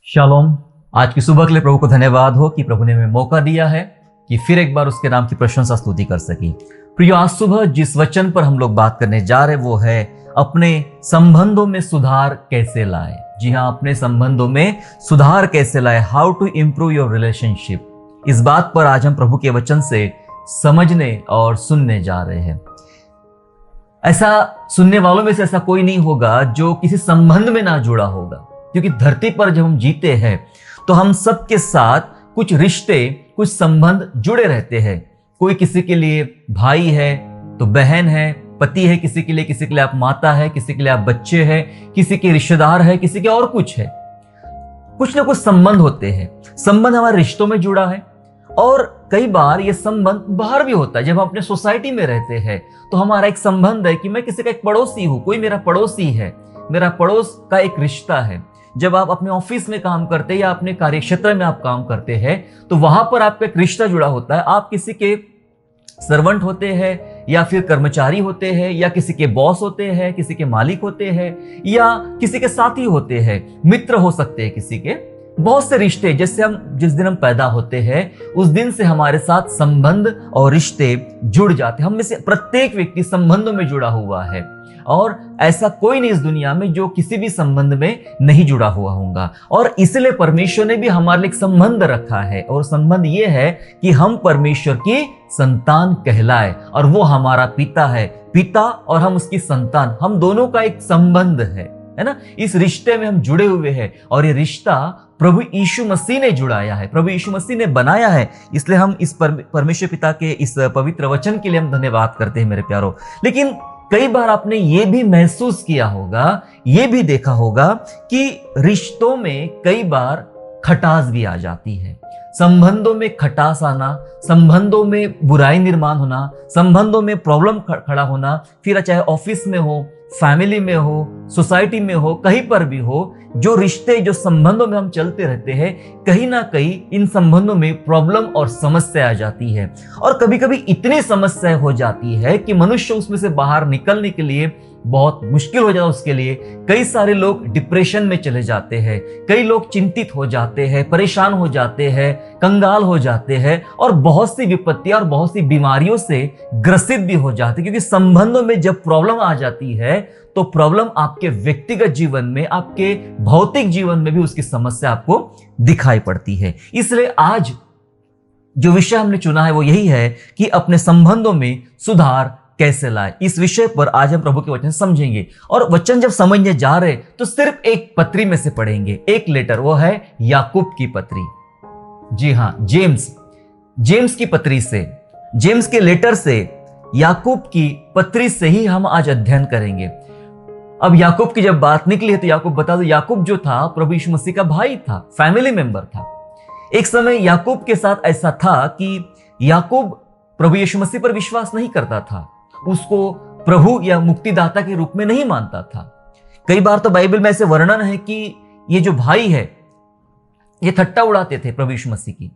Shalom. आज की सुबह के लिए प्रभु को धन्यवाद हो कि प्रभु ने हमें मौका दिया है कि फिर एक बार उसके नाम की प्रशंसा स्तुति कर सकी। प्रियो, आज सुबह जिस वचन पर हम लोग बात करने जा रहे वो है अपने संबंधों में सुधार कैसे लाए। जी हाँ, अपने संबंधों में सुधार कैसे लाए, how to improve your relationship. इस बात पर आज हम प्रभु के वचन से समझने और सुनने जा रहे हैं। ऐसा सुनने वालों में से ऐसा कोई नहीं होगा जो किसी संबंध में ना जुड़ा होगा, क्योंकि धरती पर जब हम जीते हैं तो हम सबके साथ कुछ रिश्ते, कुछ संबंध जुड़े रहते हैं। कोई किसी के लिए भाई है तो बहन है, पति है किसी के लिए आप माता है, किसी के लिए आप बच्चे हैं, किसी के रिश्तेदार है, किसी के और कुछ है। कुछ ना कुछ संबंध होते हैं। संबंध हमारे रिश्तों में जुड़ा है और कई बार ये संबंध बाहर भी होता है। जब हम अपने सोसाइटी में रहते हैं तो हमारा एक संबंध है कि मैं किसी का एक पड़ोसी हूं, कोई मेरा पड़ोसी है, मेरा पड़ोस का एक रिश्ता है। जब आप अपने ऑफिस में काम करते हैं या अपने कार्यक्षेत्र में आप काम करते हैं तो वहां पर आपका एक रिश्ता जुड़ा होता है। आप किसी के सर्वेंट होते हैं या फिर कर्मचारी होते हैं या किसी के बॉस होते हैं, किसी के मालिक होते हैं या किसी के साथी होते हैं, मित्र हो सकते हैं किसी के। बहुत से रिश्ते, जैसे हम जिस दिन हम पैदा होते हैं उस दिन से हमारे साथ संबंध और रिश्ते जुड़ जाते हैं। हम में से प्रत्येक व्यक्ति संबंधों में जुड़ा हुआ है और ऐसा कोई नहीं इस दुनिया में जो किसी भी संबंध में नहीं जुड़ा हुआ होगा। और इसलिए परमेश्वर ने भी हमारे लिए एक संबंध रखा है और संबंध ये है कि हम परमेश्वर की संतान कहलाए और वो हमारा पिता है। पिता और हम उसकी संतान, हम दोनों का एक संबंध है ना। इस रिश्ते में हम जुड़े हुए हैं और ये रिश्ता प्रभु यीशु मसीह ने जुड़ाया है, प्रभु यीशु मसीह ने बनाया है। इसलिए हम इस परमेश्वर पिता के इस पवित्र वचन के लिए हम धन्यवाद करते हैं मेरे प्यारों। लेकिन कई बार आपने ये भी महसूस किया होगा, ये भी देखा होगा कि रिश्तों में कई बार खटास भी आ जाती है। संबंधों में खटास आना, संबंधों में बुराई निर्माण होना, संबंधों में प्रॉब्लम खड़ा होना, फिर चाहे ऑफिस में हो, फैमिली में हो, सोसाइटी में हो, कहीं पर भी हो, जो रिश्ते, जो संबंधों में हम चलते रहते हैं, कहीं ना कहीं इन संबंधों में प्रॉब्लम और समस्या आ जाती है। और कभी कभी इतनी समस्या हो जाती है कि मनुष्य उसमें से बाहर निकलने के लिए बहुत मुश्किल हो जाता है उसके लिए। कई सारे लोग डिप्रेशन में चले जाते हैं, कई लोग चिंतित हो जाते हैं, परेशान हो जाते हैं, कंगाल हो जाते हैं और बहुत सी विपत्तियां और बहुत सी बीमारियों से ग्रसित भी हो जाते हैं। क्योंकि संबंधों में जब प्रॉब्लम आ जाती है तो प्रॉब्लम आपके व्यक्तिगत जीवन में, आपके भौतिक जीवन में भी उसकी समस्या आपको दिखाई पड़ती है। इसलिए आज जो विषय हमने चुना है वो यही है कि अपने संबंधों में सुधार कैसे लाए। इस विषय पर आज हम प्रभु के वचन समझेंगे और वचन जब समझने जा रहे तो सिर्फ एक पत्री में से पढ़ेंगे, एक लेटर, वो है याकूब की पत्री। जी हां, जेम्स की पत्री से, जेम्स के लेटर से, याकूब की पत्री से ही हम आज अध्ययन करेंगे। अब याकूब की जब बात निकली है तो याकूब, बता दो, याकूब जो था प्रभु यीशु मसीह का भाई था, फैमिली मेंबर था। एक समय याकूब के साथ ऐसा था कि याकूब प्रभु यीशु मसीह पर विश्वास नहीं करता था, उसको प्रभु या मुक्तिदाता के रूप में नहीं मानता था। कई बार तो बाइबल में ऐसे वर्णन है कि ये जो भाई है ये ठट्टा उड़ाते थे, प्रभु यीशु मसीह की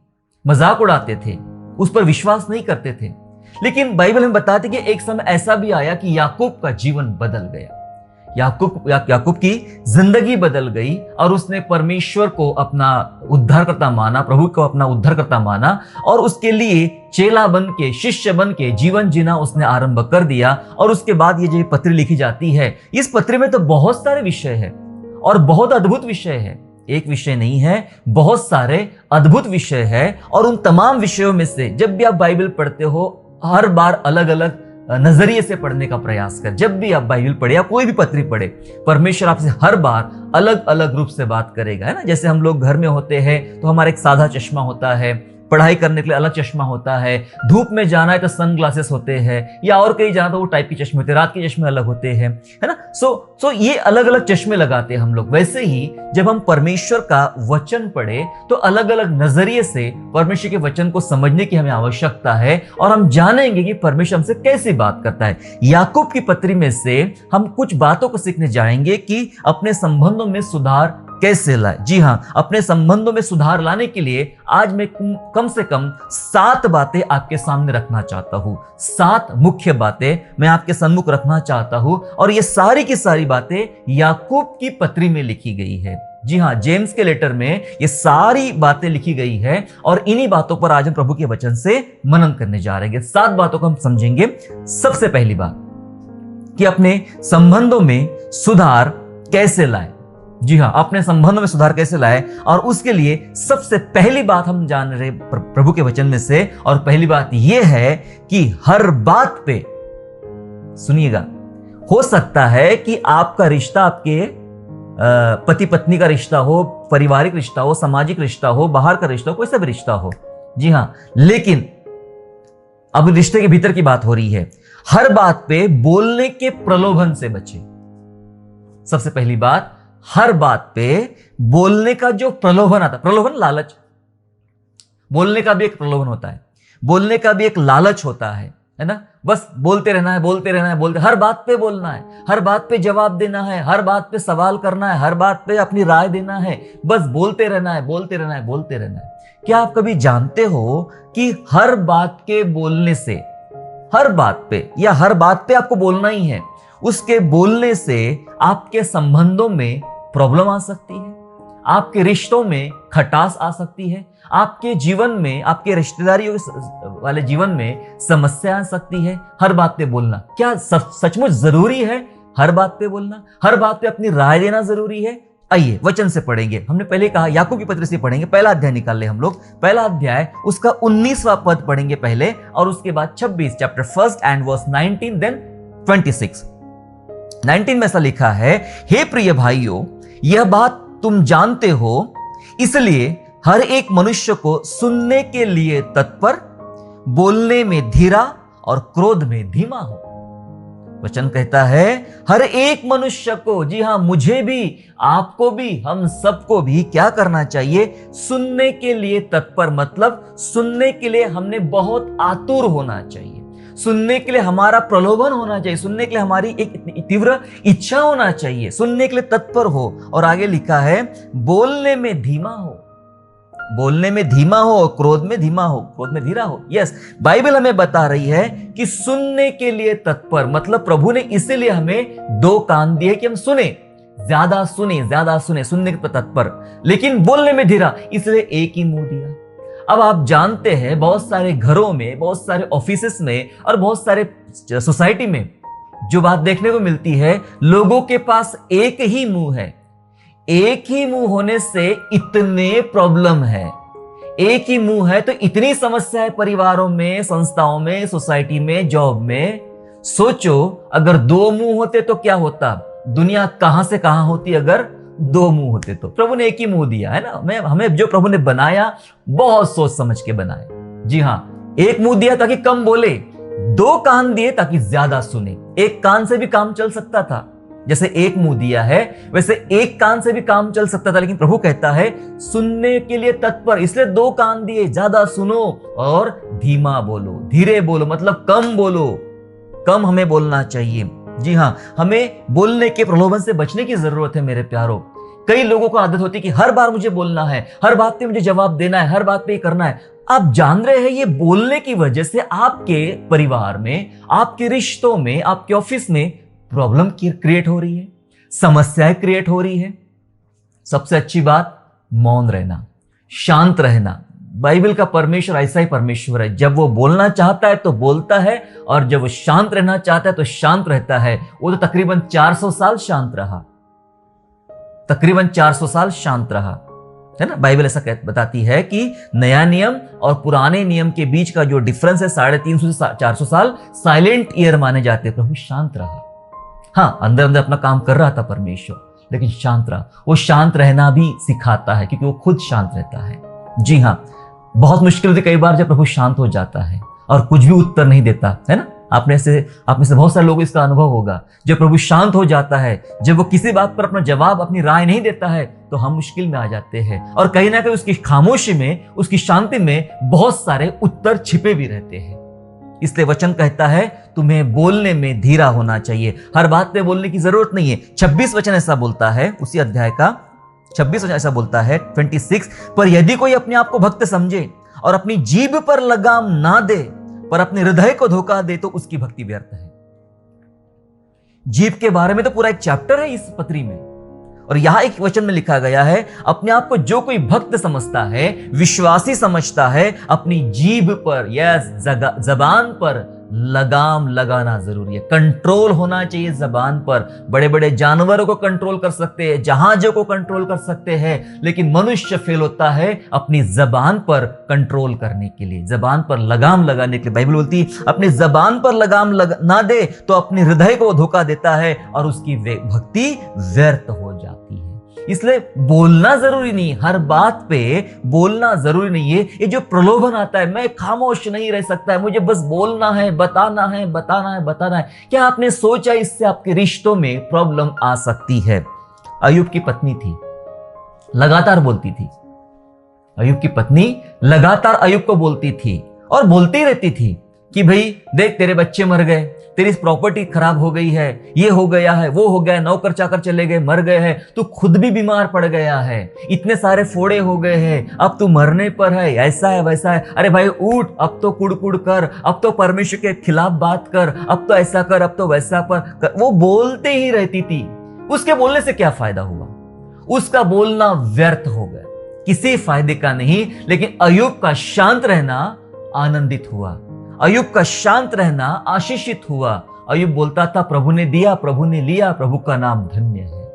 मजाक उड़ाते थे, उस पर विश्वास नहीं करते थे। लेकिन बाइबल में बताती कि एक समय ऐसा भी आया कि याकूब का जीवन बदल गया, याकूब की जिंदगी बदल गई और उसने परमेश्वर को अपना उद्धारकर्ता माना, प्रभु को अपना उद्धारकर्ता माना और उसके लिए चेला बन के, शिष्य बन के जीवन जीना उसने आरंभ कर दिया। और उसके बाद ये जो पत्री लिखी जाती है, इस पत्री में तो बहुत सारे विषय है और बहुत अद्भुत विषय है। एक विषय नहीं है, बहुत सारे अद्भुत विषय है। और उन तमाम विषयों में से जब भी आप बाइबल पढ़ते हो, हर बार अलग अलग नजरिए से पढ़ने का प्रयास कर। जब भी आप बाइबल पढ़े या कोई भी पत्री पढ़े, परमेश्वर आपसे हर बार अलग अलग रूप से बात करेगा, है ना। जैसे हम लोग घर में होते हैं तो हमारा एक साधा चश्मा होता है, पढ़ाई करने के लिए अलग चश्मा होता है, धूप में जाना है तो सन ग्लासेस होते हैं, या और कहीं जाना तो वो टाइप के चश्मे होते हैं, रात के चश्मे अलग होते हैं, है ना। सो ये अलग अलग चश्मे लगाते हैं हम लोग। वैसे ही जब हम परमेश्वर का वचन पढ़े तो अलग अलग नजरिए से परमेश्वर के वचन को समझने की हमें आवश्यकता है और हम जानेंगे कि परमेश्वर हमसे कैसे बात करता है। याकूब की पत्री में से हम कुछ बातों को सीखने जाएंगे कि अपने संबंधों में सुधार कैसे लाए। जी हां, अपने संबंधों में सुधार लाने के लिए आज मैं कम से कम 7 बातें आपके सामने रखना चाहता हूं। 7 मुख्य बातें मैं आपके सम्मुख रखना चाहता हूं और ये सारी की सारी बातें याकूब की पत्री में लिखी गई है। जी हाँ, जेम्स के लेटर में ये सारी बातें लिखी गई है और इन्हीं बातों पर आज हम प्रभु के वचन से मनन करने जा रहे हैं। 7 बातों को हम समझेंगे। सबसे पहली बात कि अपने संबंधों में सुधार कैसे लाए। जी हाँ, अपने संबंधों में सुधार कैसे लाए, और उसके लिए सबसे पहली बात हम जान रहे प्रभु के वचन में से, और पहली बात यह है कि हर बात पे सुनिएगा। हो सकता है कि आपका रिश्ता, आपके पति पत्नी का रिश्ता हो, पारिवारिक रिश्ता हो, सामाजिक रिश्ता हो, बाहर का रिश्ता हो, कोई सा भी रिश्ता हो, जी हाँ, लेकिन अब रिश्ते के भीतर की बात हो रही है। हर बात पे बोलने के प्रलोभन से बचे। सबसे पहली बात, हर बात पे बोलने का जो प्रलोभन आता है, प्रलोभन लालच, बोलने का भी एक प्रलोभन होता है, बोलने का भी एक लालच होता है ना। बस बोलते रहना है, बोलते रहना है, बोलते, हर बात पे बोलना है, हर बात पे जवाब देना है, हर बात पे सवाल करना है, हर बात पे अपनी राय देना है, बस बोलते रहना है, बोलते रहना है, बोलते रहना है। क्या आप कभी जानते हो कि हर बात के बोलने से, हर बात पे या हर बात पे आपको बोलना ही है, उसके बोलने से आपके संबंधों में प्रॉब्लम आ सकती है, आपके रिश्तों में खटास आ सकती है, आपके जीवन में, आपके रिश्तेदारियों वाले जीवन में समस्या आ सकती है। हर बात पे बोलना क्या सचमुच जरूरी है? हर बात पे बोलना, हर बात पे अपनी राय देना जरूरी है? आइए वचन से पढ़ेंगे। हमने पहले कहा याकूब की पत्री से पढ़ेंगे, पहला अध्याय निकाल ले हम लोग। पहला अध्याय उसका 19वां पद पढ़ेंगे पहले, और उसके बाद 26 चैप्टर 1 एंड वर्स 19 देन 26। 19 में ऐसा लिखा है, हे प्रिय भाइयों, यह बात तुम जानते हो, इसलिए हर एक मनुष्य को सुनने के लिए तत्पर, बोलने में धीरा और क्रोध में धीमा हो। वचन कहता है हर एक मनुष्य को, जी हां, मुझे भी, आपको भी, हम सबको भी क्या करना चाहिए? सुनने के लिए तत्पर, मतलब सुनने के लिए हमने बहुत आतुर होना चाहिए, सुनने के लिए हमारा प्रलोभन होना चाहिए, सुनने के लिए हमारी एक तीव्र इच्छा होना चाहिए, सुनने के लिए तत्पर हो। और आगे लिखा है बोलने में धीमा हो, बोलने में धीमा हो और क्रोध में धीमा हो, क्रोध में धीरा हो। यस, बाइबल हमें बता रही है कि सुनने के लिए तत्पर, मतलब प्रभु ने इसीलिए हमें 2 कान दिए कि हम सुने, ज्यादा सुने, ज्यादा सुने, सुनने के तत्पर, लेकिन बोलने में धीरा, इसलिए एक ही मुंह दिया। अब आप जानते हैं बहुत सारे घरों में, बहुत सारे ऑफिसेस में और बहुत सारे सोसाइटी में जो बात देखने को मिलती है, लोगों के पास एक ही मुंह है। एक ही मुंह होने से इतने प्रॉब्लम है, एक ही मुंह है तो इतनी समस्या है परिवारों में, संस्थाओं में, सोसाइटी में, जॉब में। सोचो अगर 2 मुंह होते तो क्या होता? दुनिया कहां से कहां होती अगर 2 मुंह होते तो। प्रभु ने एक ही मुंह दिया है ना, हमें जो प्रभु ने बनाया बहुत सोच समझ के बनाया। जी हां, एक मुंह दिया ताकि कम बोले, 2 कान दिए ताकि ज्यादा सुने। एक कान से भी काम चल सकता था, जैसे एक मुंह दिया है वैसे एक कान से भी काम चल सकता था, लेकिन प्रभु कहता है सुनने के लिए तत्पर, इसलिए 2 कान दिए, ज्यादा सुनो और धीमा बोलो, धीरे बोलो, मतलब कम बोलो, कम हमें बोलना चाहिए। जी हां, हमें बोलने के प्रलोभन से बचने की जरूरत है मेरे प्यारों। कई लोगों को आदत होती है कि हर बार मुझे बोलना है, हर बात पे मुझे जवाब देना है, हर बात पे करना है। आप जान रहे हैं ये बोलने की वजह से आपके परिवार में, आपके रिश्तों में, आपके ऑफिस में प्रॉब्लम क्रिएट हो रही है, समस्याएं क्रिएट हो रही है। सबसे अच्छी बात मौन रहना, शांत रहना। बाइबल का परमेश्वर ऐसा ही परमेश्वर है, जब वो बोलना चाहता है तो बोलता है, और जब वो शांत रहना चाहता है तो शांत रहता है। वो तो तकरीबन 400 साल शांत रहा, तकरीबन 400 साल शांत रहा, है ना। बाइबल ऐसा बताती है कि नया नियम और पुराने नियम के बीच का जो डिफरेंस है 350 से 400 साल साइलेंट ईयर माने जाते हैं। प्रभु शांत रहा, हाँ, अंदर अंदर अपना काम कर रहा था परमेश्वर, लेकिन शांत रहा। वो शांत रहना भी सिखाता है क्योंकि वो खुद शांत रहता है। जी हाँ, बहुत मुश्किल होती कई बार जब प्रभु शांत हो जाता है और कुछ भी उत्तर नहीं देता, है ना। आप में से बहुत सारे लोगों को इसका अनुभव होगा। जब प्रभु शांत हो जाता है, जब वो किसी बात पर अपना जवाब, अपनी राय नहीं देता है, तो हम मुश्किल में आ जाते हैं। और कहीं ना कहीं उसकी खामोशी में, उसकी शांति में बहुत सारे उत्तर छिपे भी रहते हैं। इसलिए वचन कहता है तुम्हें बोलने में धीरा होना चाहिए, हर बात पे बोलने की जरूरत नहीं है। 26 वचन ऐसा बोलता है, उसी अध्याय का 26 वचन ऐसा बोलता है 26, पर यदि कोई अपने आप को भक्त समझे और अपनी जीभ पर लगाम ना दे पर अपने हृदय को धोखा दे तो उसकी भक्ति व्यर्थ है। जीभ के बारे में तो पूरा एक चैप्टर है इस पत्री में, और यहां एक वचन में लिखा गया है, अपने आप को जो कोई भक्त समझता है, विश्वासी समझता है, अपनी जीभ पर या जबान पर लगाम लगाना जरूरी है। कंट्रोल होना चाहिए जबान पर। बड़े बड़े जानवरों को कंट्रोल कर सकते हैं, जहाजों को कंट्रोल कर सकते हैं, लेकिन मनुष्य फेल होता है अपनी जबान पर कंट्रोल करने के लिए, जबान पर लगाम लगाने के लिए। बाइबल बोलती है अपनी जबान पर लगाम ना दे तो अपने हृदय को धोखा देता है और उसकी भक्ति व्यर्थ हो जाती है। इसलिए बोलना जरूरी नहीं, हर बात पे बोलना जरूरी नहीं है। ये जो प्रलोभन आता है, मैं खामोश नहीं रह सकता है, मुझे बस बोलना है, बताना है, बताना है, बताना है, क्या आपने सोचा इससे आपके रिश्तों में प्रॉब्लम आ सकती है? अय्यूब की पत्नी थी, लगातार बोलती थी। अय्यूब की पत्नी लगातार अय्यूब को बोलती थी और बोलती रहती थी कि भाई देख, तेरे बच्चे मर गए, तेरी प्रॉपर्टी खराब हो गई है, ये हो गया है, वो हो गया, नौकर चाकर चले गए, मर गए हैं, तू खुद भी बीमार पड़ गया है, इतने सारे फोड़े हो गए हैं, अब तू मरने पर है, ऐसा है वैसा है, अरे भाई उठ, अब तो कुड़ कर, अब तो परमेश्वर के खिलाफ बात कर, अब तो ऐसा कर, अब तो वैसा कर। वो बोलते ही रहती थी। उसके बोलने से क्या फायदा हुआ? उसका बोलना व्यर्थ हो गया, किसी फायदे का नहीं। लेकिन अय्यूब का शांत रहना आनंदित हुआ, अय्यूब का शांत रहना आशीषित हुआ। अय्यूब बोलता था, प्रभु ने दिया, प्रभु ने लिया, प्रभु का नाम धन्य है।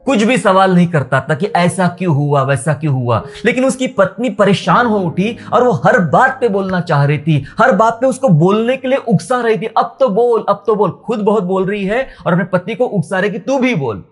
कुछ भी सवाल नहीं करता था कि ऐसा क्यों हुआ, वैसा क्यों हुआ। लेकिन उसकी पत्नी परेशान हो उठी और वो हर बात पे बोलना चाह रही थी, हर बात पे उसको बोलने के लिए उकसा रही थी। अब तो बोल, अब तो बोल। खुद बहुत बोल रही है और अपने पति को उकसा रही कि तू भी बोल।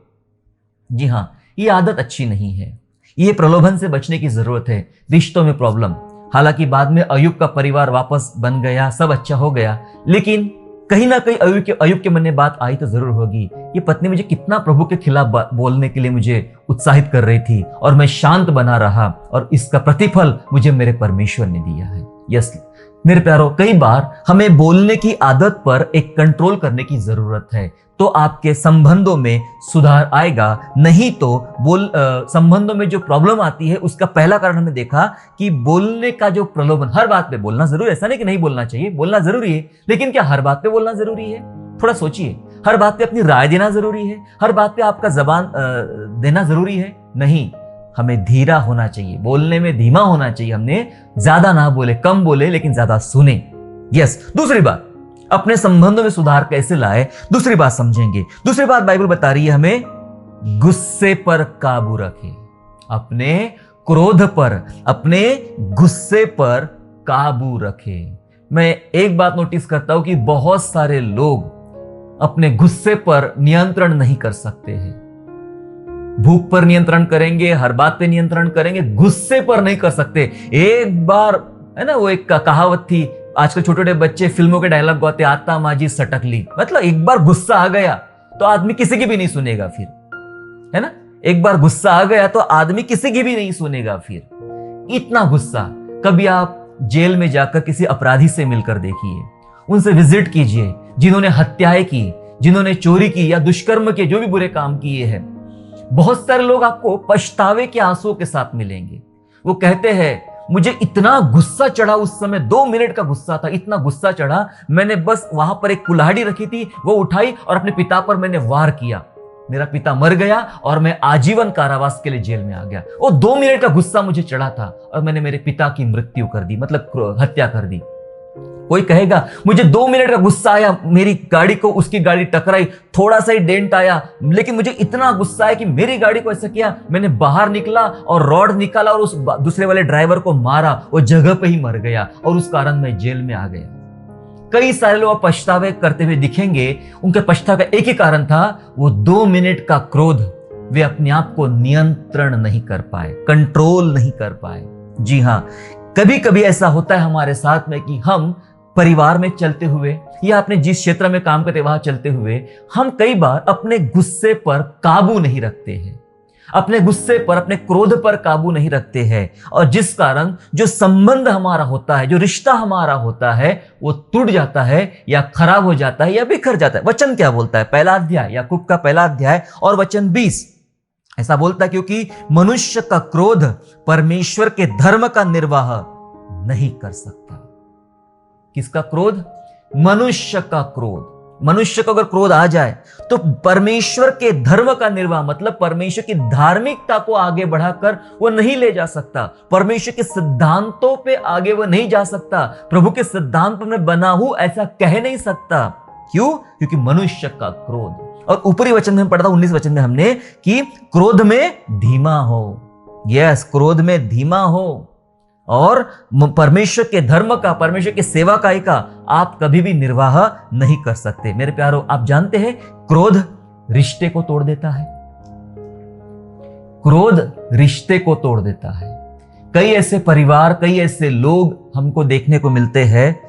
जी हां, ये आदत अच्छी नहीं है। ये प्रलोभन से बचने की जरूरत है। रिश्तों में प्रॉब्लम, हालांकि बाद में अय्यूब का परिवार वापस बन गया, सब अच्छा हो गया, लेकिन कहीं ना कहीं अय्यूब के मन में बात आई तो जरूर होगी, ये पत्नी मुझे कितना प्रभु के खिलाफ बोलने के लिए मुझे उत्साहित कर रही थी और मैं शांत बना रहा और इसका प्रतिफल मुझे मेरे परमेश्वर ने दिया है। यस मेरे प्यारों, कई बार हमें बोलने की आदत पर एक कंट्रोल करने की जरूरत है, तो आपके संबंधों में सुधार आएगा। नहीं तो संबंधों में जो प्रॉब्लम आती है उसका पहला कारण हमने देखा कि बोलने का जो प्रलोभन। हर बात पे बोलना जरूरी है, ऐसा नहीं कि नहीं बोलना चाहिए, बोलना जरूरी है, लेकिन क्या हर बात पे बोलना जरूरी है? थोड़ा सोचिए। हर बात पे अपनी राय देना जरूरी है? हर बात पे आपका जबान देना जरूरी है? नहीं, हमें धीरा होना चाहिए, बोलने में धीमा होना चाहिए। हमने ज्यादा ना बोले, कम बोले, लेकिन ज्यादा सुने। यस, दूसरी बात, अपने संबंधों में सुधार कैसे लाए, दूसरी बात समझेंगे। दूसरी बात बाइबल बता रही है हमें, गुस्से पर काबू रखें। अपने क्रोध पर, अपने गुस्से पर काबू रखें। मैं एक बात नोटिस करता हूं कि बहुत सारे लोग अपने गुस्से पर नियंत्रण नहीं कर सकते हैं। भूख पर नियंत्रण करेंगे, हर बात पे नियंत्रण करेंगे, गुस्से पर नहीं कर सकते। एक बार है ना, वो एक कहावत थी, आजकल छोटे छोटे बच्चे फिल्मों के डायलॉग गाते, आता माजी सटक ली। मतलब एक बार गुस्सा आ गया तो आदमी किसी की भी नहीं सुनेगा फिर, है ना। एक बार गुस्सा आ गया तो आदमी किसी की भी नहीं सुनेगा फिर। इतना गुस्सा। कभी आप जेल में जाकर किसी अपराधी से मिलकर देखिए, उनसे विजिट कीजिए, जिन्होंने हत्याएं की, जिन्होंने चोरी की या दुष्कर्म के जो भी बुरे काम किए हैं। बहुत सारे लोग आपको पछतावे के आंसुओं के साथ मिलेंगे। वो कहते हैं, मुझे इतना गुस्सा चढ़ा उस समय, 2 मिनट का गुस्सा था, इतना गुस्सा चढ़ा, मैंने बस वहां पर एक कुल्हाड़ी रखी थी, वो उठाई और अपने पिता पर मैंने वार किया। मेरा पिता मर गया और मैं आजीवन कारावास के लिए जेल में आ गया। वो 2 मिनट का गुस्सा मुझे चढ़ा था और मैंने मेरे पिता की मृत्यु कर दी, मतलब हत्या कर दी। कोई कहेगा, मुझे 2 मिनट का गुस्सा आया, मेरी गाड़ी को उसकी गाड़ी टकराई, थोड़ा सा ही डेंट आया, लेकिन मुझे इतना गुस्सा है कि मेरी गाड़ी को ऐसा किया, मैंने बाहर निकला और रॉड निकाला और उस दूसरे वाले ड्राइवर को मारा, वो जगह पे ही मर गया और उस कारण मैं जेल में आ गया। कई सारे लोग पछतावे करते हुए दिखेंगे, उनके पछतावे का एक ही कारण था, वो 2 मिनट का क्रोध, वे अपने आप को नियंत्रण नहीं कर पाए, कंट्रोल नहीं कर पाए। जी हाँ, कभी कभी ऐसा होता है हमारे साथ में कि हम परिवार में चलते हुए या अपने जिस क्षेत्र में काम करते वहां चलते हुए, हम कई बार अपने गुस्से पर काबू नहीं रखते हैं, अपने गुस्से पर, अपने क्रोध पर काबू नहीं रखते हैं, और जिस कारण जो संबंध हमारा होता है, जो रिश्ता हमारा होता है, वो टूट जाता है या खराब हो जाता है या बिखर जाता है। वचन क्या बोलता है? पहला अध्याय, याकूब का पहला अध्याय और वचन 20 ऐसा बोलता है, क्योंकि मनुष्य का क्रोध परमेश्वर के धर्म का निर्वाह नहीं कर सकता। किसका क्रोध? मनुष्य का क्रोध। मनुष्य को अगर क्रोध आ जाए तो परमेश्वर के धर्म का निर्वाह, मतलब परमेश्वर की धार्मिकता को आगे बढ़ाकर वो नहीं ले जा सकता, परमेश्वर के सिद्धांतों पे आगे वो नहीं जा सकता, प्रभु के सिद्धांत पर मैं बना हूं ऐसा कह नहीं सकता। क्यों? क्योंकि मनुष्य का क्रोध। और ऊपरी वचन में पढ़ा था 19 वचन में हमने कि क्रोध में धीमा हो। यस, क्रोध में धीमा हो और परमेश्वर के धर्म का, परमेश्वर के सेवाकाई का आप कभी भी निर्वाह नहीं कर सकते। मेरे प्यारो, आप जानते हैं क्रोध रिश्ते को तोड़ देता है। क्रोध रिश्ते को तोड़ देता है। कई ऐसे परिवार, कई ऐसे लोग हमको देखने को मिलते हैं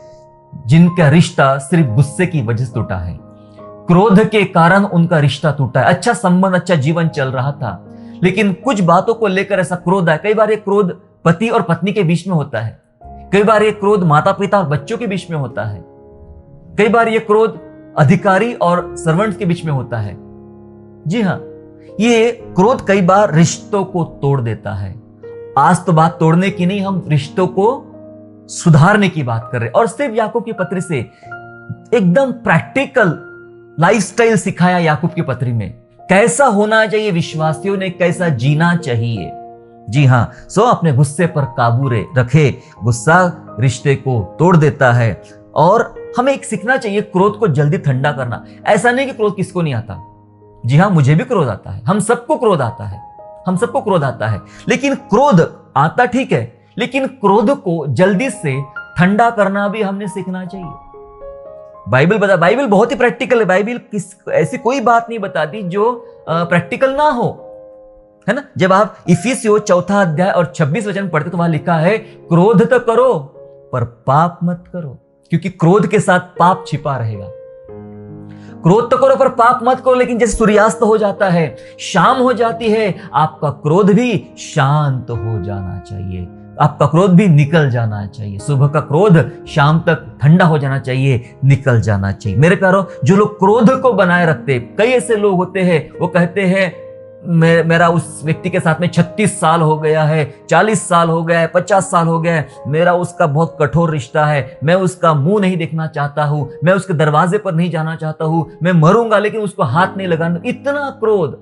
जिनका रिश्ता सिर्फ गुस्से की वजह से टूटा है। क्रोध के कारण उनका रिश्ता टूटा है। अच्छा संबंध, अच्छा जीवन चल रहा था, लेकिन कुछ बातों को लेकर ऐसा क्रोध है। कई बार ये क्रोध पति और पत्नी के बीच में होता है, कई बार ये क्रोध माता पिता और बच्चों के बीच में होता है, कई बार ये क्रोध अधिकारी और सर्वेंट्स के बीच में होता है। जी हाँ, ये क्रोध कई बार रिश्तों को तोड़ देता है। आज तो बात तोड़ने की नहीं, हम रिश्तों को सुधारने की बात कर रहे हैं। और सिर्फ याकूब की पत्री से एकदम प्रैक्टिकल लाइफस्टाइल सिखाया याकूब की पत्री में, कैसा होना चाहिए विश्वासियों ने, कैसा जीना चाहिए। जी हाँ, सो अपने गुस्से पर काबू रखे। गुस्सा रिश्ते को तोड़ देता है और हमें एक सीखना चाहिए क्रोध को जल्दी ठंडा करना। ऐसा नहीं कि क्रोध किसको नहीं आता। जी हाँ, मुझे भी क्रोध आता है, हम सबको क्रोध आता है, हम सबको क्रोध आता है। लेकिन क्रोध आता ठीक है, लेकिन क्रोध को जल्दी से ठंडा करना भी हमने सीखना चाहिए। बाइबल बहुत ही प्रैक्टिकल है। बाइबल ऐसी कोई बात नहीं बताती जो प्रैक्टिकल ना हो, है ना। जब आप इफिसियों 4 अध्याय और 26 वचन पढ़ते तो वहां लिखा है, क्रोध तो करो पर पाप मत करो, क्योंकि क्रोध के साथ पाप छिपा रहेगा। क्रोध तो करो पर पाप मत करो, लेकिन जैसे सूर्यास्त हो जाता है, शाम हो जाती है, आपका क्रोध भी शांत हो जाना चाहिए, आपका क्रोध भी निकल जाना चाहिए। सुबह का क्रोध शाम तक ठंडा हो जाना चाहिए, निकल जाना चाहिए। मेरे प्यारो, जो लोग क्रोध को बनाए रखते, कई ऐसे लोग होते हैं, वो कहते हैं मेरा उस व्यक्ति के साथ में 36 साल हो गया है, 40 साल हो गया है, 50 साल हो गया है, मेरा उसका बहुत कठोर रिश्ता है, मैं उसका मुंह नहीं देखना चाहता हूं, मैं उसके दरवाजे पर नहीं जाना चाहता हूं, मैं मरूंगा लेकिन उसको हाथ नहीं लगाना। इतना क्रोध,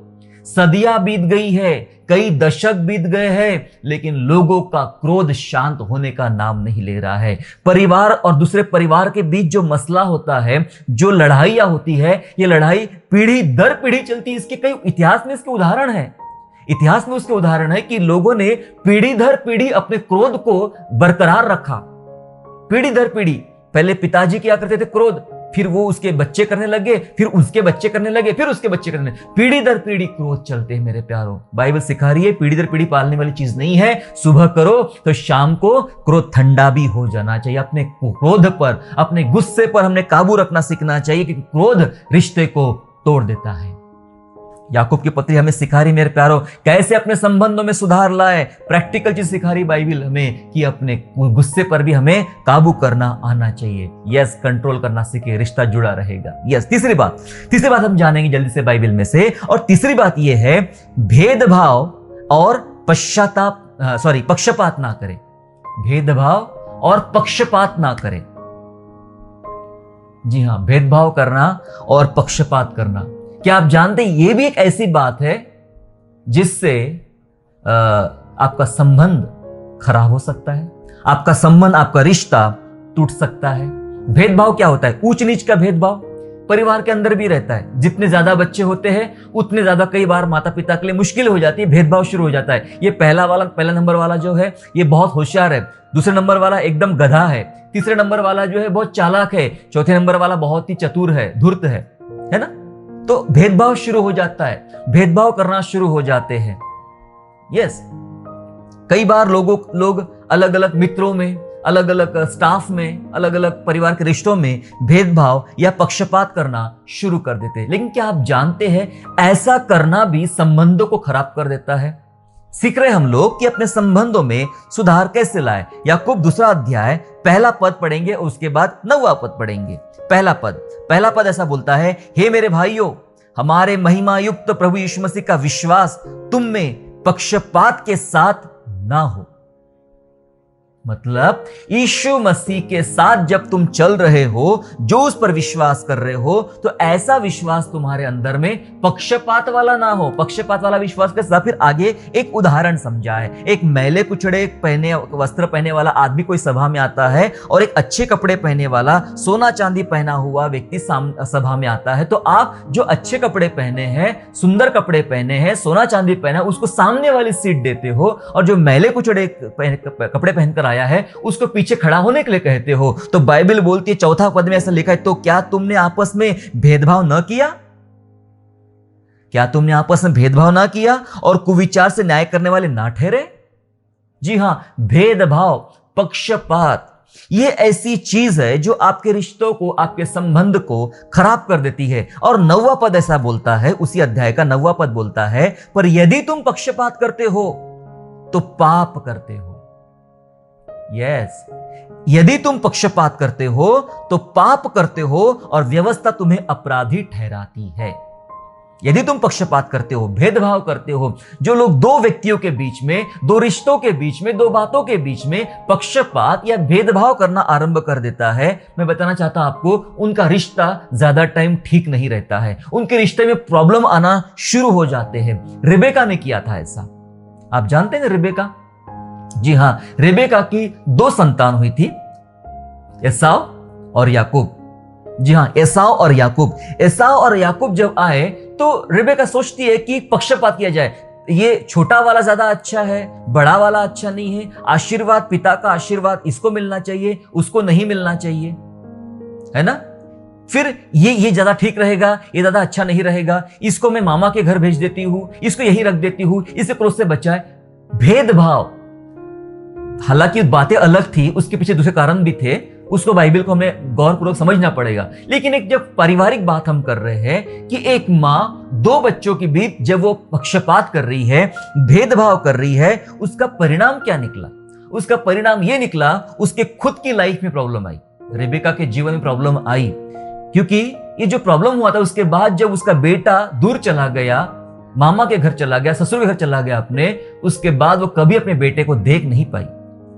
सदियां बीत गई है, कई दशक बीत गए हैं, लेकिन लोगों का क्रोध शांत होने का नाम नहीं ले रहा है। परिवार और दूसरे परिवार के बीच जो मसला होता है, जो लड़ाइयां होती है, ये लड़ाई पीढ़ी दर पीढ़ी चलती है। इसके कई इतिहास में इसके उदाहरण है। इतिहास में उसके उदाहरण है कि लोगों ने पीढ़ी दर पीढ़ी अपने क्रोध को बरकरार रखा। पीढ़ी दर पीढ़ी, पहले पिताजी किया करते थे क्रोध, फिर वो उसके बच्चे करने लगे, फिर उसके बच्चे करने लगे, फिर उसके बच्चे करने लगे। पीढ़ी दर पीढ़ी क्रोध चलते हैं मेरे प्यारों। बाइबल सिखा रही है पीढ़ी दर पीढ़ी पालने वाली चीज नहीं है। सुबह करो तो शाम को क्रोध ठंडा भी हो जाना चाहिए। अपने क्रोध पर, अपने गुस्से पर हमने काबू रखना सीखना चाहिए, क्योंकि क्रोध रिश्ते को तोड़ देता है। याकूब की पत्री हमें सिखा रही मेरे प्यारों, कैसे अपने संबंधों में सुधार लाए। प्रैक्टिकल चीज सिखा रही बाइबल हमें कि अपने गुस्से पर भी हमें काबू करना आना चाहिए। यस, कंट्रोल करना सीखे, रिश्ता जुड़ा रहेगा। यस, तीसरी बात हम जानेंगे जल्दी से बाइबल में से, और तीसरी बात यह है, भेदभाव और पक्षपात ना करें। भेदभाव और पक्षपात ना करें। जी हां, भेदभाव करना और पक्षपात करना। क्या आप जानते हैं ये भी एक ऐसी बात है जिससे आपका संबंध खराब हो सकता है, आपका संबंध, आपका रिश्ता टूट सकता है। भेदभाव क्या होता है? ऊंच नीच का भेदभाव परिवार के अंदर भी रहता है। जितने ज्यादा बच्चे होते हैं उतने ज्यादा कई बार माता पिता के लिए मुश्किल हो जाती है, भेदभाव शुरू हो जाता है। ये पहला नंबर वाला जो है ये बहुत होशियार है, दूसरे नंबर वाला एकदम गधा है, तीसरे नंबर वाला जो है बहुत चालाक है, चौथे नंबर वाला बहुत ही चतुर है, धूर्त है ना। तो भेदभाव शुरू हो जाता है, भेदभाव करना शुरू हो जाते हैं। यस, कई बार लोग अलग अलग मित्रों में, अलग अलग स्टाफ में, अलग अलग परिवार के रिश्तों में भेदभाव या पक्षपात करना शुरू कर देते हैं। लेकिन क्या आप जानते हैं ऐसा करना भी संबंधों को खराब कर देता है। सीख रहे हम लोग कि अपने संबंधों में सुधार कैसे लाए। याकूब 2 अध्याय 1 पद पढ़ेंगे, उसके बाद 9 पद पढ़ेंगे। पहला पद ऐसा बोलता है, हे मेरे भाइयों, हमारे महिमा युक्त प्रभु यीशु मसीह का विश्वास तुम में पक्षपात के साथ ना हो। मतलब यीशु मसीह के साथ जब तुम चल रहे हो, जो उस पर विश्वास कर रहे हो, तो ऐसा विश्वास तुम्हारे अंदर में पक्षपात वाला ना हो। पक्षपात वाला विश्वास के साथ फिर आगे एक उदाहरण समझा है। एक मैले कुचड़े पहने वस्त्र पहने वाला आदमी कोई सभा में आता है और एक अच्छे कपड़े पहने वाला सोना चांदी पहना हुआ व्यक्ति सभा में आता है, तो आप जो अच्छे कपड़े पहने हैं, सुंदर कपड़े पहने हैं, सोना चांदी पहना, उसको सामने वाली सीट देते हो, और जो मैले कुचड़े कपड़े पहनकर आया है उसको पीछे खड़ा होने के लिए कहते हो। तो बाइबल बोलती है, चौथा पद में ऐसा लिखा है, तो क्या तुमने आपस में भेदभाव न किया? क्या तुमने आपस में भेदभाव ना किया और कुविचार से न्याय करने वाले ना ठहरे? जी हां, भेदभाव, पक्षपात, ये ऐसी चीज है जो आपके रिश्तों को, आपके संबंध को खराब कर देती है। और 9वां पद ऐसा बोलता है, उसी अध्याय का 9वां पद बोलता है, पर यदि तुम पक्षपात करते हो तो पाप करते हो। यस, यदि तुम पक्षपात करते हो तो पाप करते हो और व्यवस्था तुम्हें अपराधी ठहराती है। यदि तुम पक्षपात करते हो, भेदभाव करते हो, जो लोग दो व्यक्तियों के बीच में, दो रिश्तों के बीच में, दो बातों के बीच में पक्षपात या भेदभाव करना आरंभ कर देता है, मैं बताना चाहता हूं आपको, उनका रिश्ता ज्यादा टाइम ठीक नहीं रहता है। उनके रिश्ते में प्रॉब्लम आना शुरू हो जाते हैं। रिबेका ने किया था ऐसा, आप जानते हैं रिबेका? जी हां, रिबेका की 2 संतान हुई थी, एसाव और याकूब। जी हां, एसाव और याकूब। एसाव और याकूब जब आए तो रिबेका सोचती है कि पक्षपात किया जाए, ये छोटा वाला ज्यादा अच्छा है, बड़ा वाला अच्छा नहीं है, आशीर्वाद, पिता का आशीर्वाद इसको मिलना चाहिए, उसको नहीं मिलना चाहिए, है ना? फिर ये ज्यादा ठीक रहेगा, ये ज्यादा अच्छा नहीं रहेगा, इसको मैं मामा के घर भेज देती हूं, इसको यही रख देती हूं, इसे क्रोध से बचाए। भेदभाव, हालांकि बातें अलग थी, उसके पीछे दूसरे कारण भी थे, उसको बाइबल को हमें गौरपूर्वक समझना पड़ेगा। लेकिन एक जब पारिवारिक बात हम कर रहे हैं कि एक मां 2 बच्चों के बीच जब वो पक्षपात कर रही है, भेदभाव कर रही है, उसका परिणाम क्या निकला? उसका परिणाम ये निकला, उसके खुद की लाइफ में प्रॉब्लम आई, रेबेका के जीवन में प्रॉब्लम आई। क्योंकि ये जो प्रॉब्लम हुआ था, उसके बाद जब उसका बेटा दूर चला गया, मामा के घर चला गया, ससुर के घर चला गया अपने, उसके बाद वो कभी अपने बेटे को देख नहीं पाई,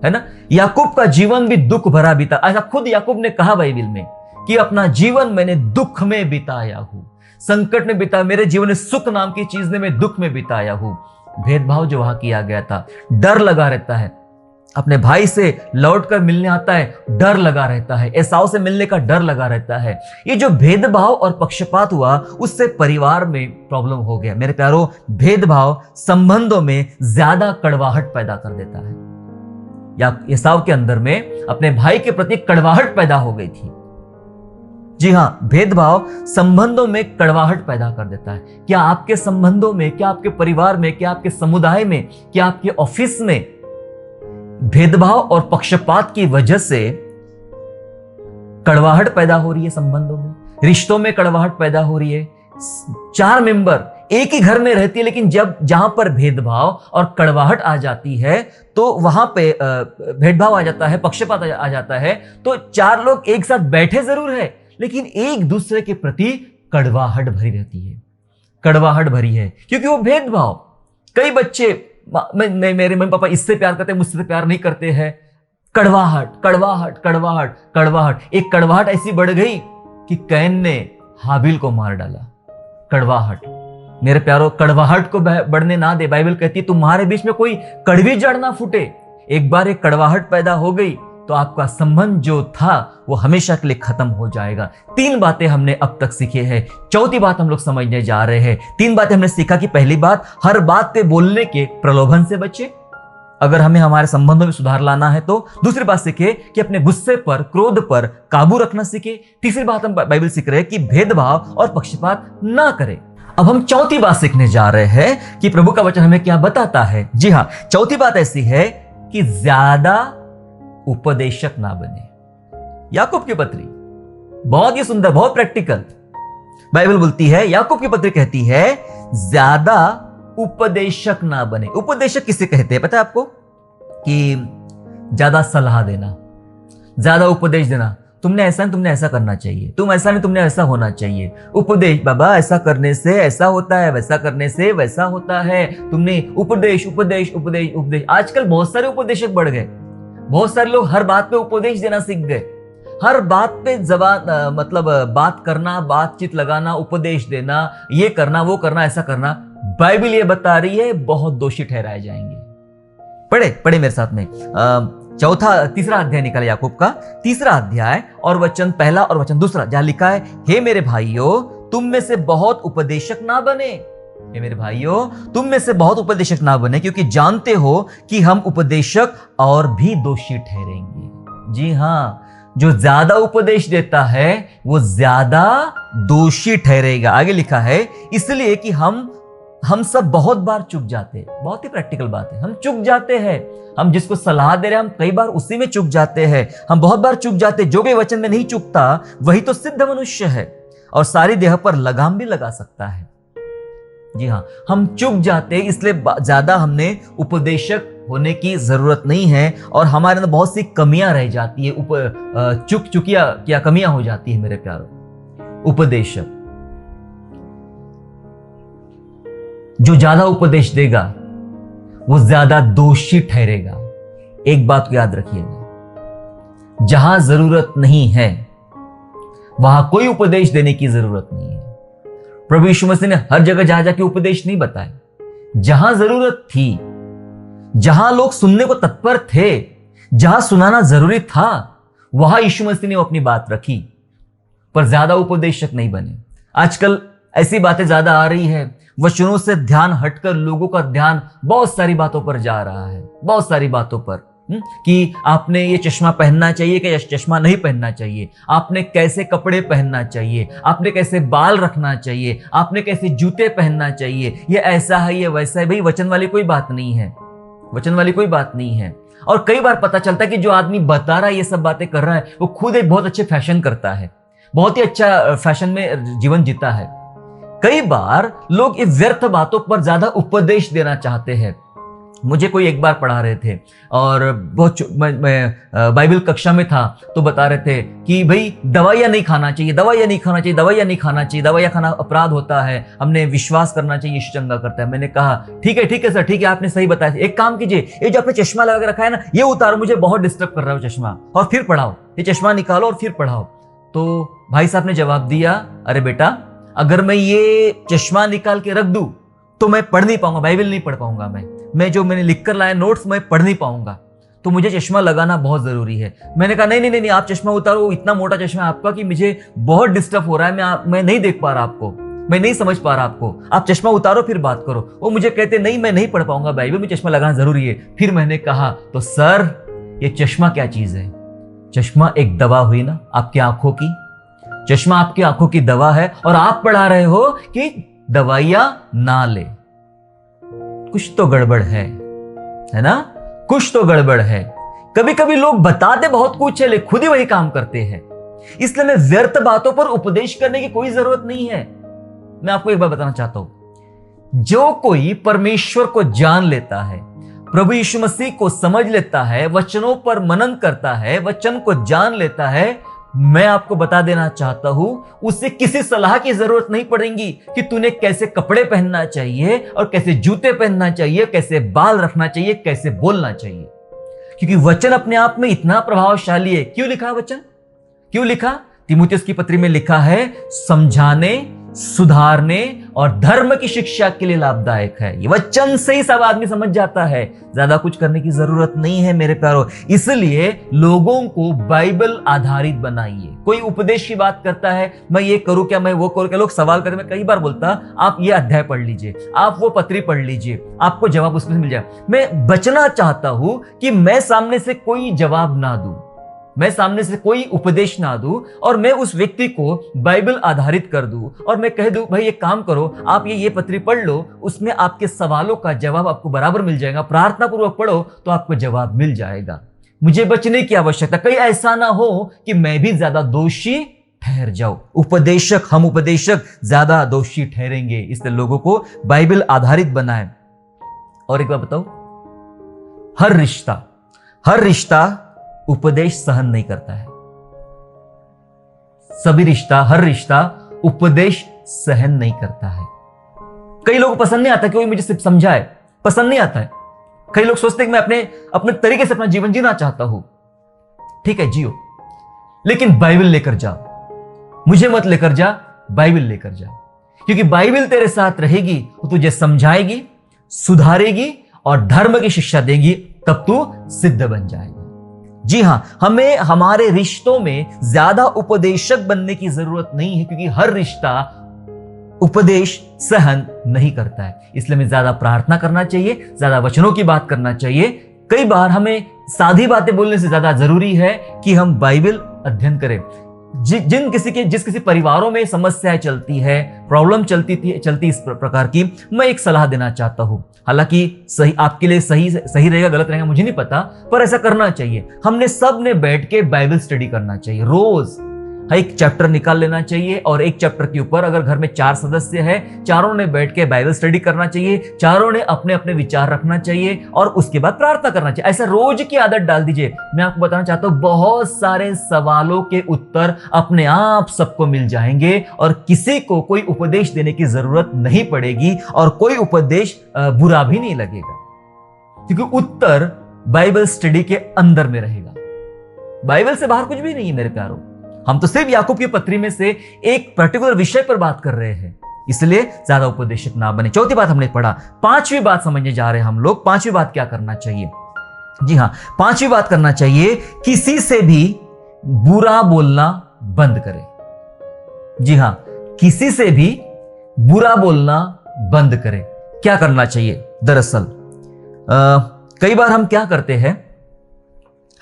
है ना? याकूब का जीवन भी दुख भरा बीता। ऐसा खुद याकूब ने कहा बाइबल में कि अपना जीवन मैंने दुख में बिताया हूं, संकट में बिताया, मेरे जीवन में सुख नाम की चीज ने मैं दुख में बिताया हूं। भेदभाव जो वहां किया गया था, डर लगा रहता है, अपने भाई से लौटकर मिलने आता है, डर लगा रहता है, एसाव से मिलने का डर लगा रहता है। ये जो भेदभाव और पक्षपात हुआ, उससे परिवार में प्रॉब्लम हो गया। मेरे प्यारों, भेदभाव संबंधों में ज्यादा कड़वाहट पैदा कर देता है। या एसाव के अंदर में अपने भाई के प्रति कड़वाहट पैदा हो गई थी। जी हां, भेदभाव संबंधों में कड़वाहट पैदा कर देता है। क्या आपके संबंधों में, क्या आपके परिवार में, क्या आपके समुदाय में, क्या आपके ऑफिस में भेदभाव और पक्षपात की वजह से कड़वाहट पैदा हो रही है? संबंधों में, रिश्तों में कड़वाहट पैदा हो रही है। 4 मेंबर एक ही घर में रहती है, लेकिन जब जहां पर भेदभाव और कड़वाहट आ जाती है, तो वहां पे भेदभाव आ जाता है, पक्षपात आ जाता है, तो 4 लोग एक साथ बैठे जरूर है, लेकिन एक दूसरे के प्रति कड़वाहट भरी रहती है, कड़वाहट भरी है, क्योंकि वो भेदभाव। कई बच्चे, मेरे मम्मी पापा इससे प्यार करते हैं, मुझसे प्यार नहीं करते हैं, कड़वाहट, कड़वाहट, कड़वाहट, कड़वाहट। एक कड़वाहट ऐसी बढ़ गई कि कैन ने हाबिल को मार डाला। कड़वाहट, मेरे प्यारों, कड़वाहट को बढ़ने ना दे। बाइबल कहती है तुम्हारे बीच में कोई कड़वी जड़ ना फूटे। एक बार एक कड़वाहट पैदा हो गई तो आपका संबंध जो था वो हमेशा के लिए खत्म हो जाएगा। 3 बातें हमने अब तक सीखे हैं, 4थी बात हम लोग समझने जा रहे हैं। 3 बातें हमने सीखा कि पहली बात, हर बात पे बोलने के प्रलोभन से बचे, अगर हमें हमारे संबंधों में सुधार लाना है तो। दूसरी बात सीखे कि अपने गुस्से पर, क्रोध पर काबू रखना सीखे। तीसरी बात हम बाइबल सीख रहे हैं कि भेदभाव और पक्षपात ना करें। अब हम 4थी बात सीखने जा रहे हैं कि प्रभु का वचन हमें क्या बताता है। जी हां, 4थी बात ऐसी है कि ज्यादा उपदेशक ना बने। याकूब की पत्री बहुत ही सुंदर, बहुत प्रैक्टिकल। बाइबल बोलती है, याकूब की पत्री कहती है, ज्यादा उपदेशक ना बने। उपदेशक किसे कहते हैं पता है आपको? कि ज्यादा सलाह देना, ज्यादा उपदेश देना। तुमने ऐसा नहीं, तुमने ऐसा करना चाहिए, तुम ऐसा नहीं, तुमने ऐसा होना चाहिए। उपदेश, बाबा ऐसा करने से ऐसा होता है, वैसा करने से वैसा होता है। तुमने उपदेश, उपदेश, उपदेश, उपदेश। आजकल बहुत सारे उपदेशक बढ़ गए। बहुत सारे लोग हर बात पे उपदेश देना सीख गए, हर बात पे जबान मतलब बात करना, बातचीत लगाना, उपदेश देना, ये करना, वो करना, ऐसा करना। बाइबल ये बता रही है बहुत दोषी ठहराए जाएंगे। पढ़े पढ़े मेरे साथ में तीसरा अध्याय निकाले याकूब का, तीसरा अध्याय और वचन पहला और वचन दूसरा, जहां लिखा है, हे मेरे भाइयों तुम में से बहुत उपदेशक ना बने, हे मेरे भाइयों तुम में से बहुत उपदेशक ना बने, क्योंकि जानते हो कि हम उपदेशक और भी दोषी ठहरेंगे। जी हाँ, जो ज्यादा उपदेश देता है वो ज्यादा दोषी ठहरेगा। आगे लिखा है, इसलिए कि हम सब बहुत बार चूक जाते हैं। बहुत ही प्रैक्टिकल बात है, हम चूक जाते हैं। हम जिसको सलाह दे रहे हैं हम कई बार उसी में चूक जाते हैं। हम बहुत बार चूक जाते हैं। जो कोई वचन में नहीं चूकता वही तो सिद्ध मनुष्य है और सारी देह पर लगाम भी लगा सकता है। जी हाँ, हम चूक जाते हैं, इसलिए ज्यादा हमने उपदेशक होने की जरूरत नहीं है और हमारे अंदर बहुत सी कमियां रह जाती है। चुकिया क्या कमियां हो जाती है मेरे प्यारों। उपदेशक जो ज्यादा उपदेश देगा वो ज्यादा दोषी ठहरेगा। एक बात को याद रखिएगा, जहां जरूरत नहीं है वहां कोई उपदेश देने की जरूरत नहीं है। प्रभु यीशु मसीह ने हर जगह जहां जाके उपदेश नहीं बताए। जहां जरूरत थी, जहां लोग सुनने को तत्पर थे, जहां सुनाना जरूरी था, वहां यीशु मसीह ने अपनी बात रखी, पर ज्यादा उपदेशक नहीं बने। आजकल ऐसी बातें ज्यादा आ रही है, वचनों से ध्यान हटकर लोगों का ध्यान बहुत सारी बातों पर जा रहा है, बहुत सारी बातों पर कि आपने ये चश्मा पहनना चाहिए कि चश्मा नहीं पहनना चाहिए, आपने कैसे कपड़े पहनना चाहिए, आपने कैसे बाल रखना चाहिए, आपने कैसे जूते पहनना चाहिए, ये ऐसा है, ये वैसा है। भाई वचन वाली कोई बात नहीं है, वचन वाली कोई बात नहीं है। और कई बार पता चलता है कि जो आदमी बता रहा है, ये सब बातें कर रहा है, वो खुद एक बहुत अच्छे फैशन करता है, बहुत ही अच्छा फैशन में जीवन जीता है। कई बार लोग इस व्यर्थ बातों पर ज्यादा उपदेश देना चाहते हैं। मुझे कोई एक बार पढ़ा रहे थे और मैं बाइबल कक्षा में था तो बता रहे थे कि भाई दवाइयां नहीं खाना चाहिए, दवाइयां नहीं खाना चाहिए, दवाइयां नहीं खाना चाहिए, दवाइयां खाना अपराध होता है, हमने विश्वास करना चाहिए यीशु चंगा करता है। मैंने कहा ठीक है सर, ठीक है, आपने सही बताया। एक काम कीजिए, ये जो आपने चश्मा लगा के रखा है ना, ये उतारो, मुझे बहुत डिस्टर्ब कर रहा है चश्मा, और फिर पढ़ाओ। ये चश्मा निकालो और फिर पढ़ाओ। तो भाई साहब ने जवाब दिया, अरे बेटा अगर मैं ये चश्मा निकाल के रख दूं तो मैं पढ़ नहीं पाऊंगा, बाइबल नहीं पढ़ पाऊंगा, मैं जो मैंने लिख कर लाया नोट्स मैं पढ़ नहीं पाऊंगा, तो मुझे चश्मा लगाना बहुत जरूरी है। मैंने कहा नहीं, आप चश्मा उतारो, इतना मोटा चश्मा है आपका कि मुझे बहुत डिस्टर्ब हो रहा है, मैं नहीं देख पा रहा आपको, मैं नहीं समझ पा रहा आपको, आप चश्मा उतारो फिर बात करो। वो मुझे कहते नहीं, मैं नहीं पढ़ पाऊंगा बाइबल में, चश्मा लगाना जरूरी है। फिर मैंने कहा तो सर ये चश्मा क्या चीज है? चश्मा एक दवा हुई ना आपकी आंखों की, चश्मा आपकी आंखों की दवा है और आप पढ़ा रहे हो कि दवाइयां ना ले। कुछ तो गड़बड़ है ना? कुछ तो गड़बड़ है। कभी कभी लोग बताते बहुत कुछ है लेकिन खुद ही वही काम करते हैं। इसलिए मैं व्यर्थ बातों पर उपदेश करने की कोई जरूरत नहीं है। मैं आपको एक बात बताना चाहता हूं, जो कोई परमेश्वर को जान लेता है, प्रभु यीशु मसीह को समझ लेता है, वचनों पर मनन करता है, वचन को जान लेता है, मैं आपको बता देना चाहता हूं उसे किसी सलाह की जरूरत नहीं पड़ेगी कि तूने कैसे कपड़े पहनना चाहिए और कैसे जूते पहनना चाहिए, कैसे बाल रखना चाहिए, कैसे बोलना चाहिए, क्योंकि वचन अपने आप में इतना प्रभावशाली है। क्यों लिखा वचन? क्यों लिखा? तीमुथियुस की पत्री में लिखा है, समझाने, सुधारने और धर्म की शिक्षा के लिए लाभदायक है। ये वचन से ही सब आदमी समझ जाता है, ज्यादा कुछ करने की जरूरत नहीं है मेरे प्यारों। इसलिए लोगों को बाइबल आधारित बनाइए। कोई उपदेश की बात करता है, मैं ये करूं क्या, मैं वो करूं क्या, लोग सवाल करते, मैं कई बार बोलता आप ये अध्याय पढ़ लीजिए, आप वो पत्री पढ़ लीजिए, आपको जवाब उसमें मिल जाए। मैं बचना चाहता हूं कि मैं सामने से कोई जवाब ना दूं, मैं सामने से कोई उपदेश ना दूं और मैं उस व्यक्ति को बाइबल आधारित कर दूं और मैं कह दूं भाई एक काम करो, आप ये पत्री पढ़ लो, उसमें आपके सवालों का जवाब आपको बराबर मिल जाएगा, प्रार्थना पूर्वक पढ़ो तो आपको जवाब मिल जाएगा। मुझे बचने की आवश्यकता, कहीं ऐसा ना हो कि मैं भी ज्यादा दोषी ठहर जाऊं। हम उपदेशक ज्यादा दोषी ठहरेंगे, इसलिए लोगों को बाइबल आधारित बनाएं। और एक बात बताओ, हर रिश्ता उपदेश सहन नहीं करता है। हर रिश्ता उपदेश सहन नहीं करता है। कई लोगों को पसंद नहीं आता कि कोई मुझे सिर्फ समझाए, पसंद नहीं आता है। कई लोग सोचते हैं कि मैं अपने अपने तरीके से अपना जीवन जीना चाहता हूं। ठीक है, जियो, लेकिन बाइबल लेकर जाओ। मुझे मत लेकर जा, बाइबल लेकर जा, क्योंकि बाइबल तेरे साथ रहेगी, वो तुझे समझाएगी, सुधारेगी और धर्म की शिक्षा देगी, तब तू सिद्ध बन जाएगा। जी हां, हमें हमारे रिश्तों में ज्यादा उपदेशक बनने की जरूरत नहीं है, क्योंकि हर रिश्ता उपदेश सहन नहीं करता है। इसलिए हमें ज्यादा प्रार्थना करना चाहिए, ज्यादा वचनों की बात करना चाहिए। कई बार हमें सादी बातें बोलने से ज्यादा जरूरी है कि हम बाइबल अध्ययन करें। जिस किसी परिवारों में समस्याएं चलती है, प्रॉब्लम चलती इस प्रकार की, मैं एक सलाह देना चाहता हूं। हालांकि सही आपके लिए सही रहेगा, गलत रहेगा मुझे नहीं पता, पर ऐसा करना चाहिए। हमने सब ने बैठ के बाइबल स्टडी करना चाहिए। रोज एक चैप्टर निकाल लेना चाहिए, और एक चैप्टर के ऊपर अगर घर में 4 सदस्य है, चारों ने बैठ के बाइबल स्टडी करना चाहिए, चारों ने अपने अपने विचार रखना चाहिए, और उसके बाद प्रार्थना करना चाहिए। ऐसा रोज की आदत डाल दीजिए। मैं आपको बताना चाहता हूं, बहुत सारे सवालों के उत्तर अपने आप सबको मिल जाएंगे, और किसी को कोई उपदेश देने की जरूरत नहीं पड़ेगी, और कोई उपदेश बुरा भी नहीं लगेगा, क्योंकि उत्तर बाइबल स्टडी के अंदर में रहेगा। बाइबल से बाहर कुछ भी नहीं है मेरे प्यारों। हम तो सिर्फ याकूब की पत्री में से एक पर्टिकुलर विषय पर बात कर रहे हैं, इसलिए ज्यादा उपदेशक ना बने। चौथी बात हमने पढ़ा। पांचवी बात समझने जा रहे हैं हम लोग। पांचवी बात क्या करना चाहिए? जी हां, पांचवी बात करना चाहिए, किसी से भी बुरा बोलना बंद करें। जी हां, किसी से भी बुरा बोलना बंद करें। क्या करना चाहिए? दरअसल कई बार हम क्या करते हैं,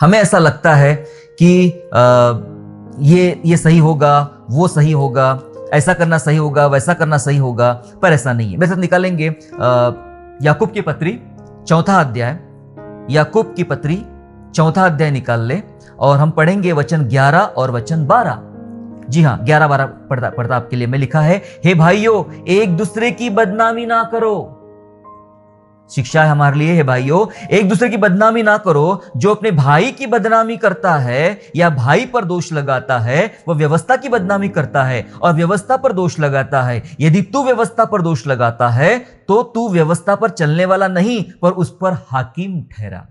हमें ऐसा लगता है कि ये सही होगा, वो सही होगा, ऐसा करना सही होगा, वैसा करना सही होगा, पर ऐसा नहीं है। वैसे निकालेंगे याकूब की पत्री 4 अध्याय, याकूब की पत्री 4 अध्याय निकाल ले, और हम पढ़ेंगे वचन 11 और वचन 12। जी हाँ, 11-12 पढ़ता आपके लिए। मैं लिखा है, हे भाइयों, एक दूसरे की बदनामी ना करो। शिक्षा है हमारे लिए, हे भाइयों, एक दूसरे की बदनामी ना करो। जो अपने भाई की बदनामी करता है या भाई पर दोष लगाता है, वह व्यवस्था की बदनामी करता है और व्यवस्था पर दोष लगाता है। यदि तू व्यवस्था पर दोष लगाता है, तो तू व्यवस्था पर चलने वाला नहीं, पर उस पर हाकिम ठहरा।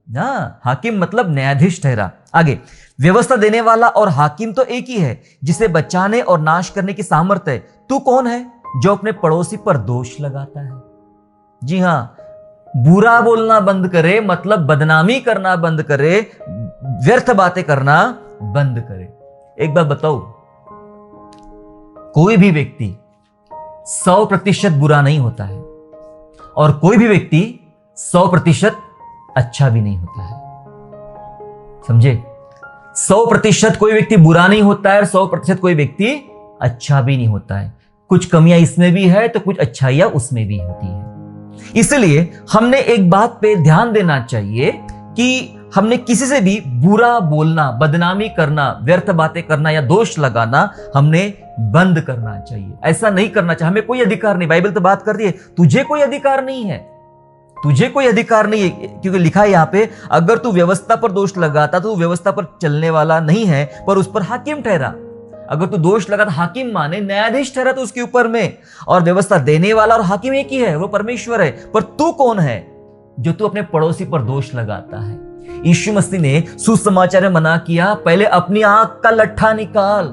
ना, हाकिम मतलब न्यायाधीश ठहरा। आगे, व्यवस्था देने वाला और हाकिम तो एक ही है, जिसे बचाने और नाश करने की सामर्थ्य है। तू कौन है जो अपने पड़ोसी पर दोष लगाता है? जी हां, बुरा बोलना बंद करे, मतलब बदनामी करना बंद करे, व्यर्थ बातें करना बंद करे। एक बात बताओ, कोई भी व्यक्ति 100% बुरा नहीं होता है, और कोई भी व्यक्ति 100% अच्छा भी नहीं होता है। समझे? 100% कोई व्यक्ति बुरा नहीं होता है, और 100% कोई व्यक्ति अच्छा भी नहीं होता है। कुछ कमियां इसमें भी है, तो कुछ अच्छाइयां उसमें भी होती है। इसलिए हमने एक बात पे ध्यान देना चाहिए कि हमने किसी से भी बुरा बोलना, बदनामी करना, व्यर्थ बातें करना या दोष लगाना हमने बंद करना चाहिए। ऐसा नहीं करना चाहिए। हमें कोई अधिकार नहीं, बाइबल तो बात कर रही है, तुझे कोई अधिकार नहीं है, तुझे कोई अधिकार नहीं है, क्योंकि लिखा है यहां पे, अगर तू व्यवस्था पर दोष लगाता तो व्यवस्था पर चलने वाला नहीं है, पर उस पर हाकिम ठहरा। अगर तू दोष लगा तो हाकिम माने, न्यायाधीश ठहरा तो उसके ऊपर में, और व्यवस्था देने वाला और हाकिम एक ही है, वो परमेश्वर है। पर तू कौन है जो तू अपने पड़ोसी पर दोष लगाता है? यीशु मसीह ने सुसमाचार में मना किया, पहले अपनी आंख का लट्ठा निकाल,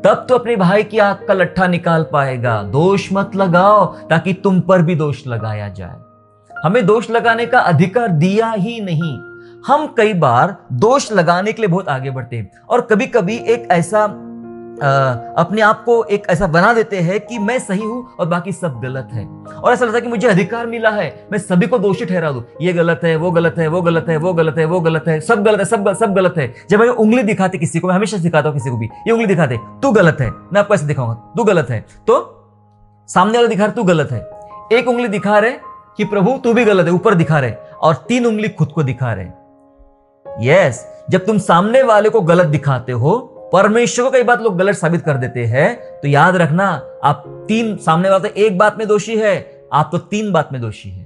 तब तो अपने भाई की आंख का लट्ठा निकाल पाएगा। दोष मत लगाओ ताकि तुम पर भी दोष लगाया जाए। हमें दोष लगाने का अधिकार दिया ही नहीं। हम कई बार दोष लगाने के लिए बहुत आगे बढ़ते हैं, और कभी कभी एक ऐसा अपने आप को एक ऐसा बना देते हैं कि मैं सही हूं और बाकी सब गलत है, और ऐसा लगता है कि मुझे अधिकार मिला है, मैं सभी को दोषी ठहरा दूं। ये गलत है, वो गलत है, वो गलत है, वो गलत है, वो गलत है, सब गलत है, सब गलत है। जब मैं उंगली दिखाते किसी को, मैं हमेशा सिखाता हूं किसी को भी, ये उंगली दिखाते, तू गलत है, मैं आपको ऐसे दिखाऊंगा, तू गलत है, तो सामने वाला दिखा रहे तू गलत है। एक उंगली दिखा रहे कि प्रभु तू भी गलत है, ऊपर दिखा रहे, और 3 उंगली खुद को दिखा रहे। यस, जब तुम सामने वाले को गलत दिखाते हो, परमेश्वर को कई बात लोग गलत साबित कर देते हैं, तो याद रखना, आप 3 सामने वाला तो एक बात में दोषी है, आप तो 3 बात में दोषी है।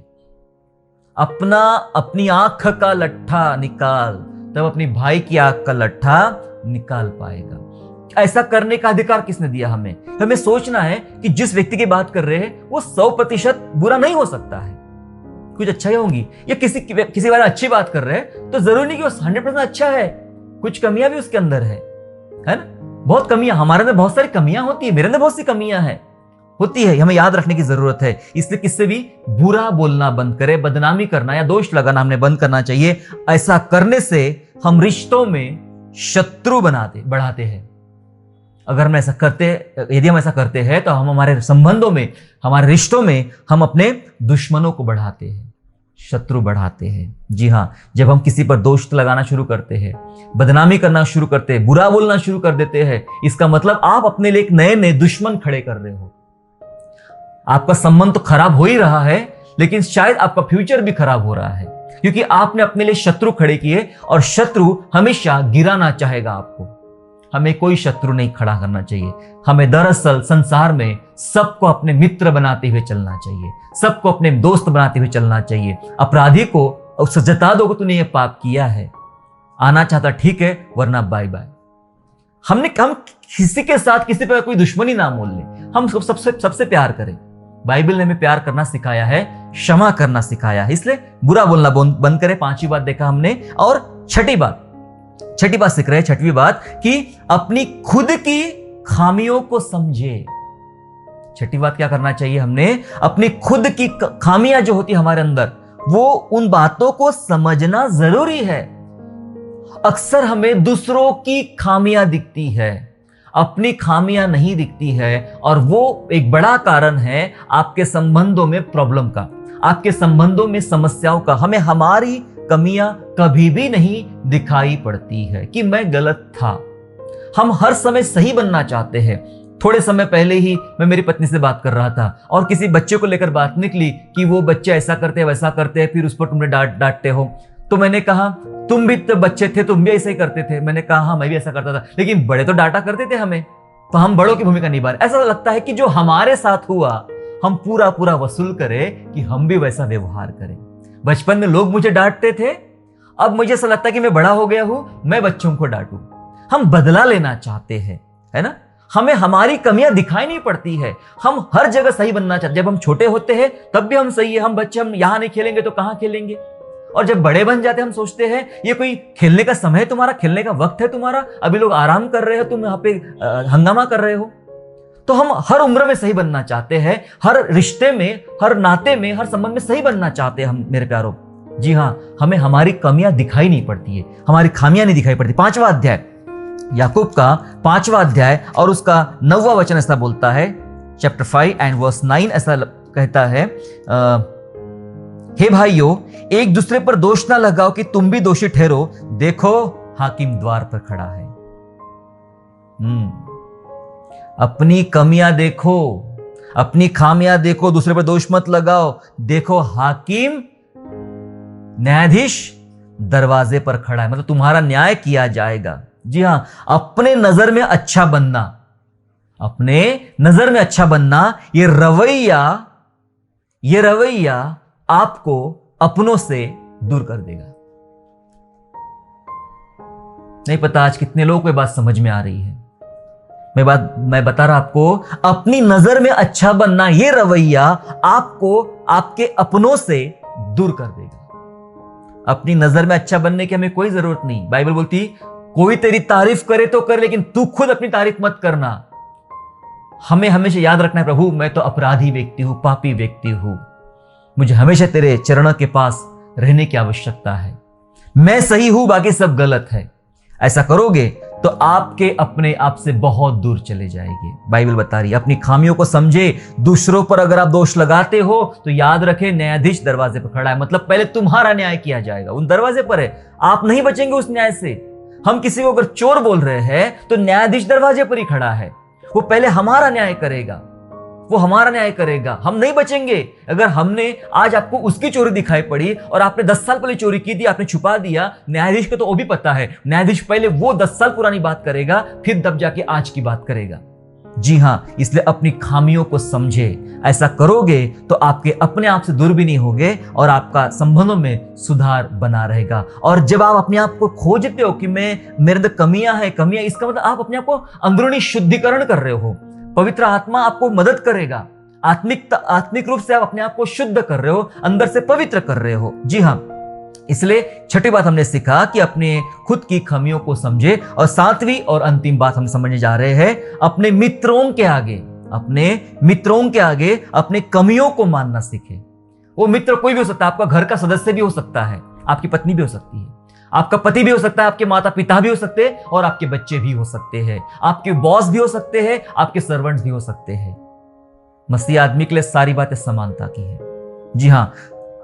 अपनी आंख का लट्ठा निकाल, तब अपनी भाई की आंख का लट्ठा निकाल पाएगा। ऐसा करने का अधिकार किसने दिया हमें? हमें सोचना है कि जिस व्यक्ति की बात कर रहे हैं वो 100% बुरा नहीं हो सकता है। कुछ अच्छाई होंगी, या किसी बारे में अच्छी बात कर रहे हैं तो जरूरी नहीं कि वो 100% अच्छा है, कुछ कमियां भी उसके अंदर है ना। बहुत कमियां, हमारे अंदर बहुत सारी कमियां होती है, मेरे अंदर बहुत सी कमियां हैं, होती है, हमें याद रखने की जरूरत है। इसलिए किससे भी बुरा बोलना बंद करें, बदनामी करना या दोष लगाना हमने बंद करना चाहिए। ऐसा करने से हम रिश्तों में शत्रु बढ़ाते हैं। अगर हम ऐसा करते, यदि हम ऐसा करते हैं तो हम हमारे संबंधों में, हमारे रिश्तों में हम अपने दुश्मनों को बढ़ाते हैं, शत्रु बढ़ाते हैं। जी हाँ, जब हम किसी पर दोष लगाना शुरू करते हैं, बदनामी करना शुरू करते हैं, बुरा बोलना शुरू कर देते हैं, इसका मतलब आप अपने लिए एक नए नए दुश्मन खड़े कर रहे हो। आपका संबंध तो खराब हो ही रहा है, लेकिन शायद आपका फ्यूचर भी खराब हो रहा है, क्योंकि आपने अपने लिए शत्रु खड़े किए, और शत्रु हमेशा गिराना चाहेगा आपको। हमें कोई शत्रु नहीं खड़ा करना चाहिए। हमें दरअसल संसार में सबको अपने मित्र बनाते हुए चलना चाहिए, सबको अपने दोस्त बनाते हुए चलना चाहिए। अपराधी को उससे जता दो कि तूने ये पाप किया है, आना चाहता ठीक है, वरना बाय बाय। हम किसी के साथ किसी पर कोई दुश्मनी ना मोल ले, हम सबसे प्यार करें। बाइबल ने हमें प्यार करना सिखाया है, क्षमा करना सिखाया है, इसलिए बुरा बोलना बंद करें। 5वीं बात देखा हमने। और छठी बात सीख रहे हैं, 6वीं बात, कि अपनी खुद की खामियों को समझे। छठी बात क्या करना चाहिए हमने? अपनी खुद की खामियां जो होती है हमारे अंदर, वो उन बातों को समझना जरूरी है। अक्सर हमें दूसरों की खामियां दिखती है, अपनी खामियां नहीं दिखती है, और वो एक बड़ा कारण है आपके संबंधों में प्रॉब्लम का, आपके संबंधों में समस्याओं का। हमें हमारी कमियां कभी भी नहीं दिखाई पड़ती है कि मैं गलत था। हम हर समय सही बनना चाहते हैं। थोड़े समय पहले ही मैं मेरी पत्नी से बात कर रहा था, और किसी बच्चे को लेकर बात निकली कि वो बच्चे ऐसा करते हैं, वैसा करते हैं, फिर उस पर तुमने डांटते हो। तो मैंने कहा तुम भी तो बच्चे थे, तुम भी ऐसे ही करते थे। मैंने कहा हाँ, मैं भी ऐसा करता था, लेकिन बड़े तो डांटा करते थे हमें, तो हम बड़ों की भूमिका निभा रहे। ऐसा लगता है कि जो हमारे साथ हुआ हम पूरा वसूल करें, कि हम भी वैसा व्यवहार करें। बचपन में लोग मुझे डांटते थे, अब मुझे ऐसा लगता है कि मैं बड़ा हो गया हूं, मैं बच्चों को डांटूं। हम बदला लेना चाहते हैं, है ना। हमें हमारी कमियां दिखाई नहीं पड़ती है, हम हर जगह सही बनना चाहते। जब हम छोटे होते हैं तब भी हम सही है, हम बच्चे, हम यहां नहीं खेलेंगे तो कहां खेलेंगे। और जब बड़े बन जाते हैं हम सोचते हैं ये कोई खेलने का समय है तुम्हारा, खेलने का वक्त है तुम्हारा, अभी लोग आराम कर रहे हो, तुम यहाँ पे हंगामा कर रहे हो। तो हम हर उम्र में सही बनना चाहते हैं, हर रिश्ते में, हर नाते में, हर संबंध में सही बनना चाहते हैं हम, मेरे प्यारों। जी हाँ, हमें हमारी कमियां दिखाई नहीं पड़ती है, हमारी खामियां नहीं दिखाई पड़ती। 5वां अध्याय, याकूब का 5वां अध्याय और उसका 9वां वचन ऐसा बोलता है, चैप्टर 5 एंड वर्स 9 ऐसा कहता है, हे भाइयों, एक दूसरे पर दोष ना लगाओ कि तुम भी दोषी ठहरो, देखो हाकिम द्वार पर खड़ा है। अपनी कमियां देखो, अपनी खामियां देखो, दूसरे पर दोष मत लगाओ। देखो हाकिम, न्यायाधीश दरवाजे पर खड़ा है, मतलब तुम्हारा न्याय किया जाएगा। जी हां, अपने नजर में अच्छा बनना, अपने नजर में अच्छा बनना, ये रवैया आपको अपनों से दूर कर देगा। नहीं पता आज कितने लोगों को ये बात समझ में आ रही है। मैं बता रहा आपको, अपनी नजर में अच्छा बनना, ये रवैया आपको आपके अपनों से दूर कर देगा। अपनी नजर में अच्छा बनने की हमें कोई जरूरत नहीं। बाइबल बोलती कोई तेरी तारीफ करे तो करे, लेकिन तू खुद अपनी तारीफ मत करना। हमें हमेशा याद रखना है, प्रभु मैं तो अपराधी व्यक्ति हूं, पापी व्यक्ति हूं, मुझे हमेशा तेरे चरणों के पास रहने की आवश्यकता है। मैं सही हूं, बाकी सब गलत है। ऐसा करोगे तो आपके अपने आप से बहुत दूर चले जाएंगे। बाइबल बता रही है अपनी खामियों को समझे। दूसरों पर अगर आप दोष लगाते हो तो याद रखें न्यायाधीश दरवाजे पर खड़ा है, मतलब पहले तुम्हारा न्याय किया जाएगा, उन दरवाजे पर है, आप नहीं बचेंगे उस न्याय से। हम किसी को अगर चोर बोल रहे हैं तो न्यायाधीश दरवाजे पर ही खड़ा है, वो पहले हमारा न्याय करेगा, वो हमारा न्याय करेगा, हम नहीं बचेंगे। अगर हमने आज आपको उसकी चोरी दिखाई पड़ी और आपने 10 साल पहले चोरी की थी, आपने छुपा दिया, न्यायाधीश को तो वो भी पता है, न्यायाधीश पहले वो 10 साल पुरानी बात करेगा, फिर तब जाके आज की बात करेगा। जी हां, इसलिए अपनी खामियों को समझे। ऐसा करोगे तो आपके अपने आप से दूर भी नहीं होगे और आपका संबंधों में सुधार बना रहेगा। और जब आप अपने आप को खोजते हो कि मेरे अंदर कमियां है, इसका मतलब आप अपने आप को अंदरूनी शुद्धिकरण कर रहे हो। पवित्र आत्मा आपको मदद करेगा, आत्मिक रूप से आप अपने आप को शुद्ध कर रहे हो, अंदर से पवित्र कर रहे हो। जी हाँ, इसलिए छठी बात हमने सीखा कि अपने खुद की खामियों को समझे, और सातवीं और अंतिम बात हम समझने जा रहे हैं, अपने मित्रों के आगे अपने कमियों को मानना सीखे। वो मित्र कोई भी हो सकता है, आपका घर का सदस्य भी हो सकता है, आपकी पत्नी भी हो सकती है, आपका पति भी हो सकता है, आपके माता पिता भी हो सकते हैं, और आपके बच्चे भी हो सकते हैं, आपके बॉस भी हो सकते हैं, आपके सर्वेंट्स भी हो सकते हैं। मसीह आदमी के लिए सारी बातें समानता की है। जी हाँ,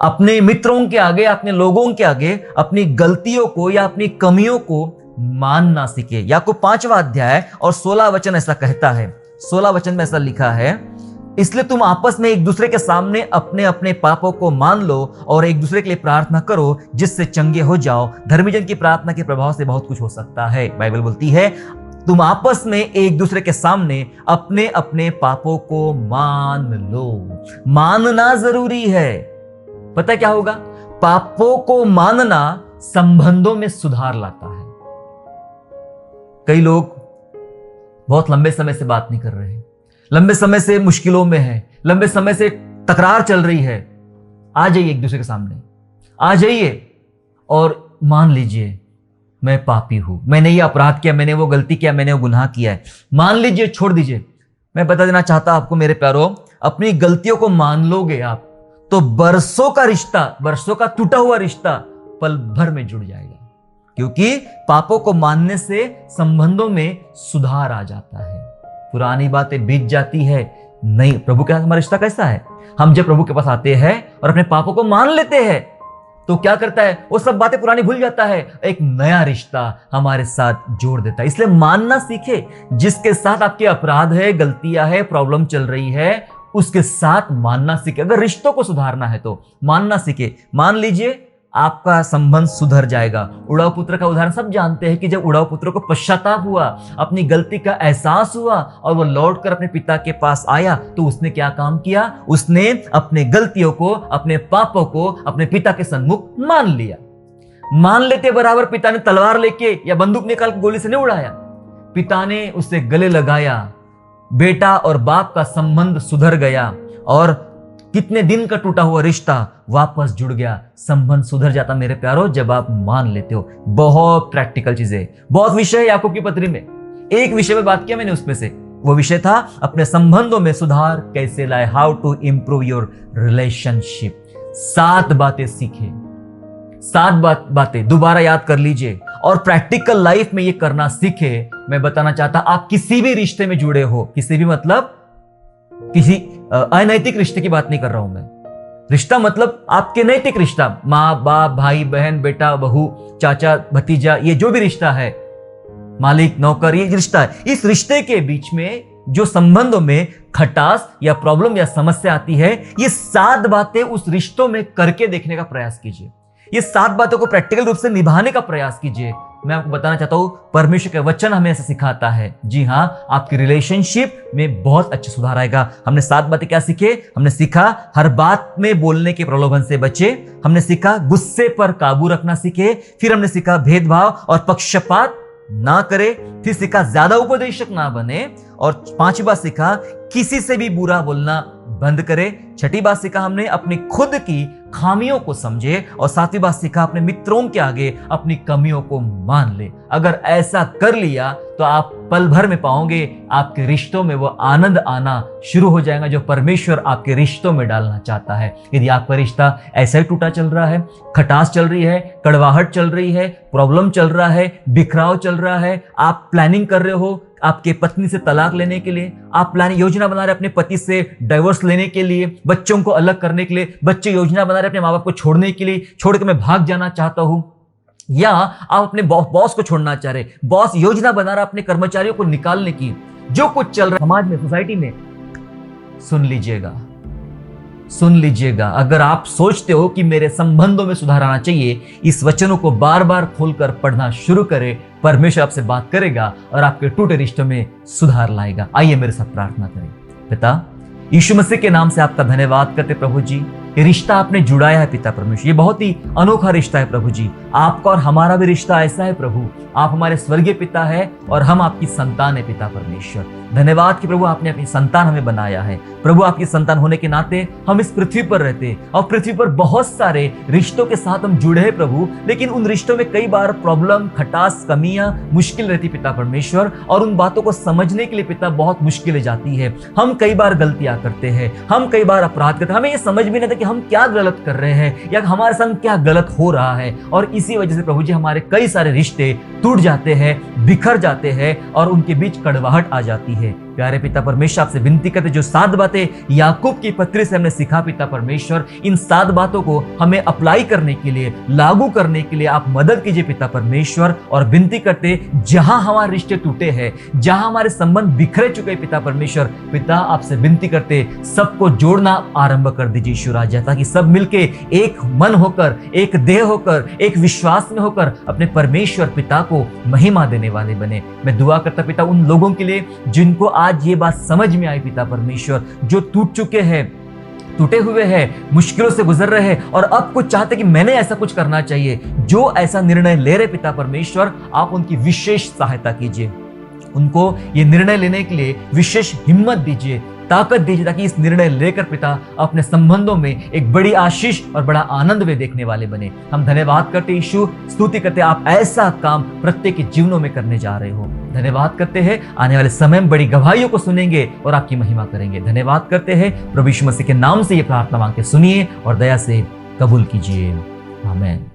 अपने मित्रों के आगे, अपने लोगों के आगे अपनी गलतियों को या अपनी कमियों को मानना सीखे। याकूब 5वां अध्याय और 16 वचन ऐसा कहता है, 16 वचन में ऐसा लिखा है, इसलिए तुम आपस में एक दूसरे के सामने अपने अपने पापों को मान लो और एक दूसरे के लिए प्रार्थना करो, जिससे चंगे हो जाओ। धर्मी जन की प्रार्थना के प्रभाव से बहुत कुछ हो सकता है। बाइबल बोलती है तुम आपस में एक दूसरे के सामने अपने अपने पापों को मान लो। मानना जरूरी है। पता है क्या होगा? पापों को मानना संबंधों में सुधार लाता है। कई लोग बहुत लंबे समय से बात नहीं कर रहे हैं, लंबे समय से मुश्किलों में है, लंबे समय से तकरार चल रही है। आ जाइए एक दूसरे के सामने, आ जाइए और मान लीजिए मैं पापी हूं, मैंने ये अपराध किया, मैंने वो गलती किया, मैंने वो गुनाह किया है। मान लीजिए, छोड़ दीजिए। मैं बता देना चाहता आपको मेरे प्यारों, अपनी गलतियों को मान लोगे आप तो बरसों का रिश्ता, बरसों का टूटा हुआ रिश्ता पल भर में जुड़ जाएगा, क्योंकि पापों को मानने से संबंधों में सुधार आ जाता है। पुरानी बातें बीत जाती है। नहीं, प्रभु के साथ हमारा रिश्ता कैसा है? हम जब प्रभु के पास आते हैं और अपने पापों को मान लेते हैं तो क्या करता है? वो सब बातें पुरानी भूल जाता है, एक नया रिश्ता हमारे साथ जोड़ देता है। इसलिए मानना सीखे। जिसके साथ आपके अपराध है, गलतियां है, प्रॉब्लम चल रही है, उसके साथ मानना सीखे। अगर रिश्तों को सुधारना है तो मानना सीखे। मान लीजिए आपका संबंध सुधर जाएगा। उड़ाऊ पुत्र का उदाहरण सब जानते हैं कि जब उड़ाऊ पुत्र को पश्चाताप हुआ, अपनी गलती का एहसास हुआ और वो लौटकर अपने पिता के पास आया, तो उसने क्या काम किया? उसने अपने गलतियों को, अपने पापों को अपने पिता के सन्मुख मान लिया। मान लेते बराबर पिता ने तलवार लेके या बंदूक निकाल के गोली से नहीं उड़ाया, पिता ने उसे गले लगाया। बेटा और बाप का संबंध सुधर गया और कितने दिन का टूटा हुआ रिश्ता वापस जुड़ गया। संबंध सुधर जाता मेरे प्यारो जब आप मान लेते हो। बहुत प्रैक्टिकल चीजें, बहुत विषय है याकूब की पत्री में। एक विषय पे बात किया मैंने, उसमें से वो विषय था अपने संबंधों में सुधार कैसे लाए, how to improve your relationship. 7 बातें सीखे, 7 बातें दोबारा याद कर लीजिए और प्रैक्टिकल लाइफ में ये करना सीखे। मैं बताना चाहता, आप किसी भी रिश्ते में जुड़े हो, किसी भी मतलब किसी अनैतिक रिश्ते की बात नहीं कर रहा हूं मैं। रिश्ता मतलब आपके नैतिक रिश्ता, माँ बाप, भाई बहन, बेटा बहू, चाचा भतीजा, ये जो भी रिश्ता है, मालिक नौकर, ये रिश्ता है। इस रिश्ते के बीच में जो संबंधों में खटास या प्रॉब्लम या समस्या आती है, ये 7 बातें उस रिश्तों में करके देखने का प्रयास कीजिए। ये 7 बातों को प्रैक्टिकल रूप से निभाने का प्रयास कीजिए। मैं आपको बताना चाहता हूं, परमेश्वर का वचन हमें ऐसा सिखाता है। जी हां, आपकी रिलेशनशिप में बहुत अच्छा सुधार आएगा। हमने 7 बातें क्या सीखे? हमने सीखा हर बात में बोलने के प्रलोभन से बचे। हमने सीखा गुस्से पर काबू रखना सीखे। फिर हमने सीखा भेदभाव और पक्षपात ना करे। फिर सीखा ज्यादा उपदेशक ना बने। और 5वीं बात सीखा किसी से भी बुरा बोलना बंद करे। 6ठी बात सीखा हमने अपनी खुद की खामियों को समझे। और 7वीं बात सीखा अपने मित्रों के आगे अपनी कमियों को मान ले। अगर ऐसा कर लिया तो आप पल भर में पाओगे आपके रिश्तों में वो आनंद आना शुरू हो जाएगा जो परमेश्वर आपके रिश्तों में डालना चाहता है। यदि आपका रिश्ता ऐसा ही टूटा चल रहा है, खटास चल रही है, कड़वाहट चल रही है, प्रॉब्लम चल रहा है, बिखराव चल रहा है, आप प्लानिंग कर रहे हो आपके पत्नी से तलाक लेने के लिए, आप योजना बना रहे अपने पति से डाइवोर्स लेने के लिए, बच्चों को अलग करने के लिए, बच्चे योजना बना रहे अपने माँ बाप को छोड़ने के लिए, छोड़ के मैं भाग जाना चाहता हूं, या आप अपने बॉस को छोड़ना चाह रहे, बॉस योजना बना रहा अपने कर्मचारियों को निकालने की, जो कुछ चल रहा समाज में, सोसाइटी में, सुन लीजिएगा। अगर आप सोचते हो कि मेरे संबंधों में सुधार आना चाहिए, इस वचनों को बार बार खोलकर पढ़ना शुरू करें। परमेश्वर आपसे बात करेगा और आपके टूटे रिश्तों में सुधार लाएगा। आइए मेरे साथ प्रार्थना करें। पिता, यीशु मसीह के नाम से आपका धन्यवाद करते प्रभु जी, ये रिश्ता आपने जुड़ाया है पिता परमेश्वर। ये बहुत ही अनोखा रिश्ता है प्रभु जी। आपका और हमारा भी रिश्ता ऐसा है प्रभु। आप हमारे स्वर्गीय पिता है और हम आपकी संतान है पिता परमेश्वर। धन्यवाद कि प्रभु आपने अपनी संतान हमें बनाया है। प्रभु आपकी संतान होने के नाते हम इस पृथ्वी पर रहते और पृथ्वी पर बहुत सारे रिश्तों के साथ हम जुड़े हैं प्रभु, लेकिन उन रिश्तों में कई बार प्रॉब्लम, खटास, कमियां, मुश्किल रहती पिता परमेश्वर, और उन बातों को समझने के लिए पिता बहुत मुश्किलें जाती है। हम कई बार गलतियां करते हैं, हम कई बार अपराध करते हैं, हमें ये समझ भी नहीं आता कि हम क्या गलत कर रहे हैं या हमारे संग क्या गलत हो रहा है, और इसी वजह से प्रभु जी हमारे कई सारे रिश्ते टूट जाते हैं, बिखर जाते हैं और उनके बीच कड़वाहट आ जाती है। प्यारे पिता परमेश्वर, आपसे विनती करते जो 7 बातें याकूब की पत्री से हमने सीखा पिता परमेश्वर, इन 7 बातों को हमें अप्लाई करने के लिए, लागू करने के लिए आप मदद कीजिए पिता परमेश्वर। और विनती करते जहां हमारे रिश्ते टूटे हैं, जहां हमारे संबंध बिखरे चुके हैं पिता परमेश्वर, पिता आपसे विनती करते सबको जोड़ना आरंभ कर दीजिए ईश्वर राजा, ताकि सब मिलके एक मन होकर, एक देह होकर, एक विश्वास में होकर अपने परमेश्वर पिता को महिमा देने वाले बने। मैं दुआ करता पिता उन लोगों के लिए जिनको आज ये बात समझ में आई पिता परमेश्वर, जो टूट चुके हैं, टूटे हुए हैं, मुश्किलों से गुजर रहे हैं और अब कुछ चाहते कि मैंने ऐसा कुछ करना चाहिए, जो ऐसा निर्णय ले रहे पिता परमेश्वर, आप उनकी विशेष सहायता कीजिए, उनको ये निर्णय लेने के लिए विशेष हिम्मत दीजिए, ताकत दीजिए, ताकि इस निर्णय लेकर पिता अपने संबंधों में एक बड़ी आशीष और बड़ा आनंद वे देखने वाले बने। हम धन्यवाद करते यीशु, स्तुति करते आप ऐसा काम प्रत्येक के जीवनों में करने जा रहे हो। धन्यवाद करते हैं, आने वाले समय में बड़ी गवाहियों को सुनेंगे और आपकी महिमा करेंगे। धन्यवाद करते हैं प्रभु यीशु मसीह के नाम से ये प्रार्थना मांग के सुनिए और दया से कबूल कीजिए। आमीन।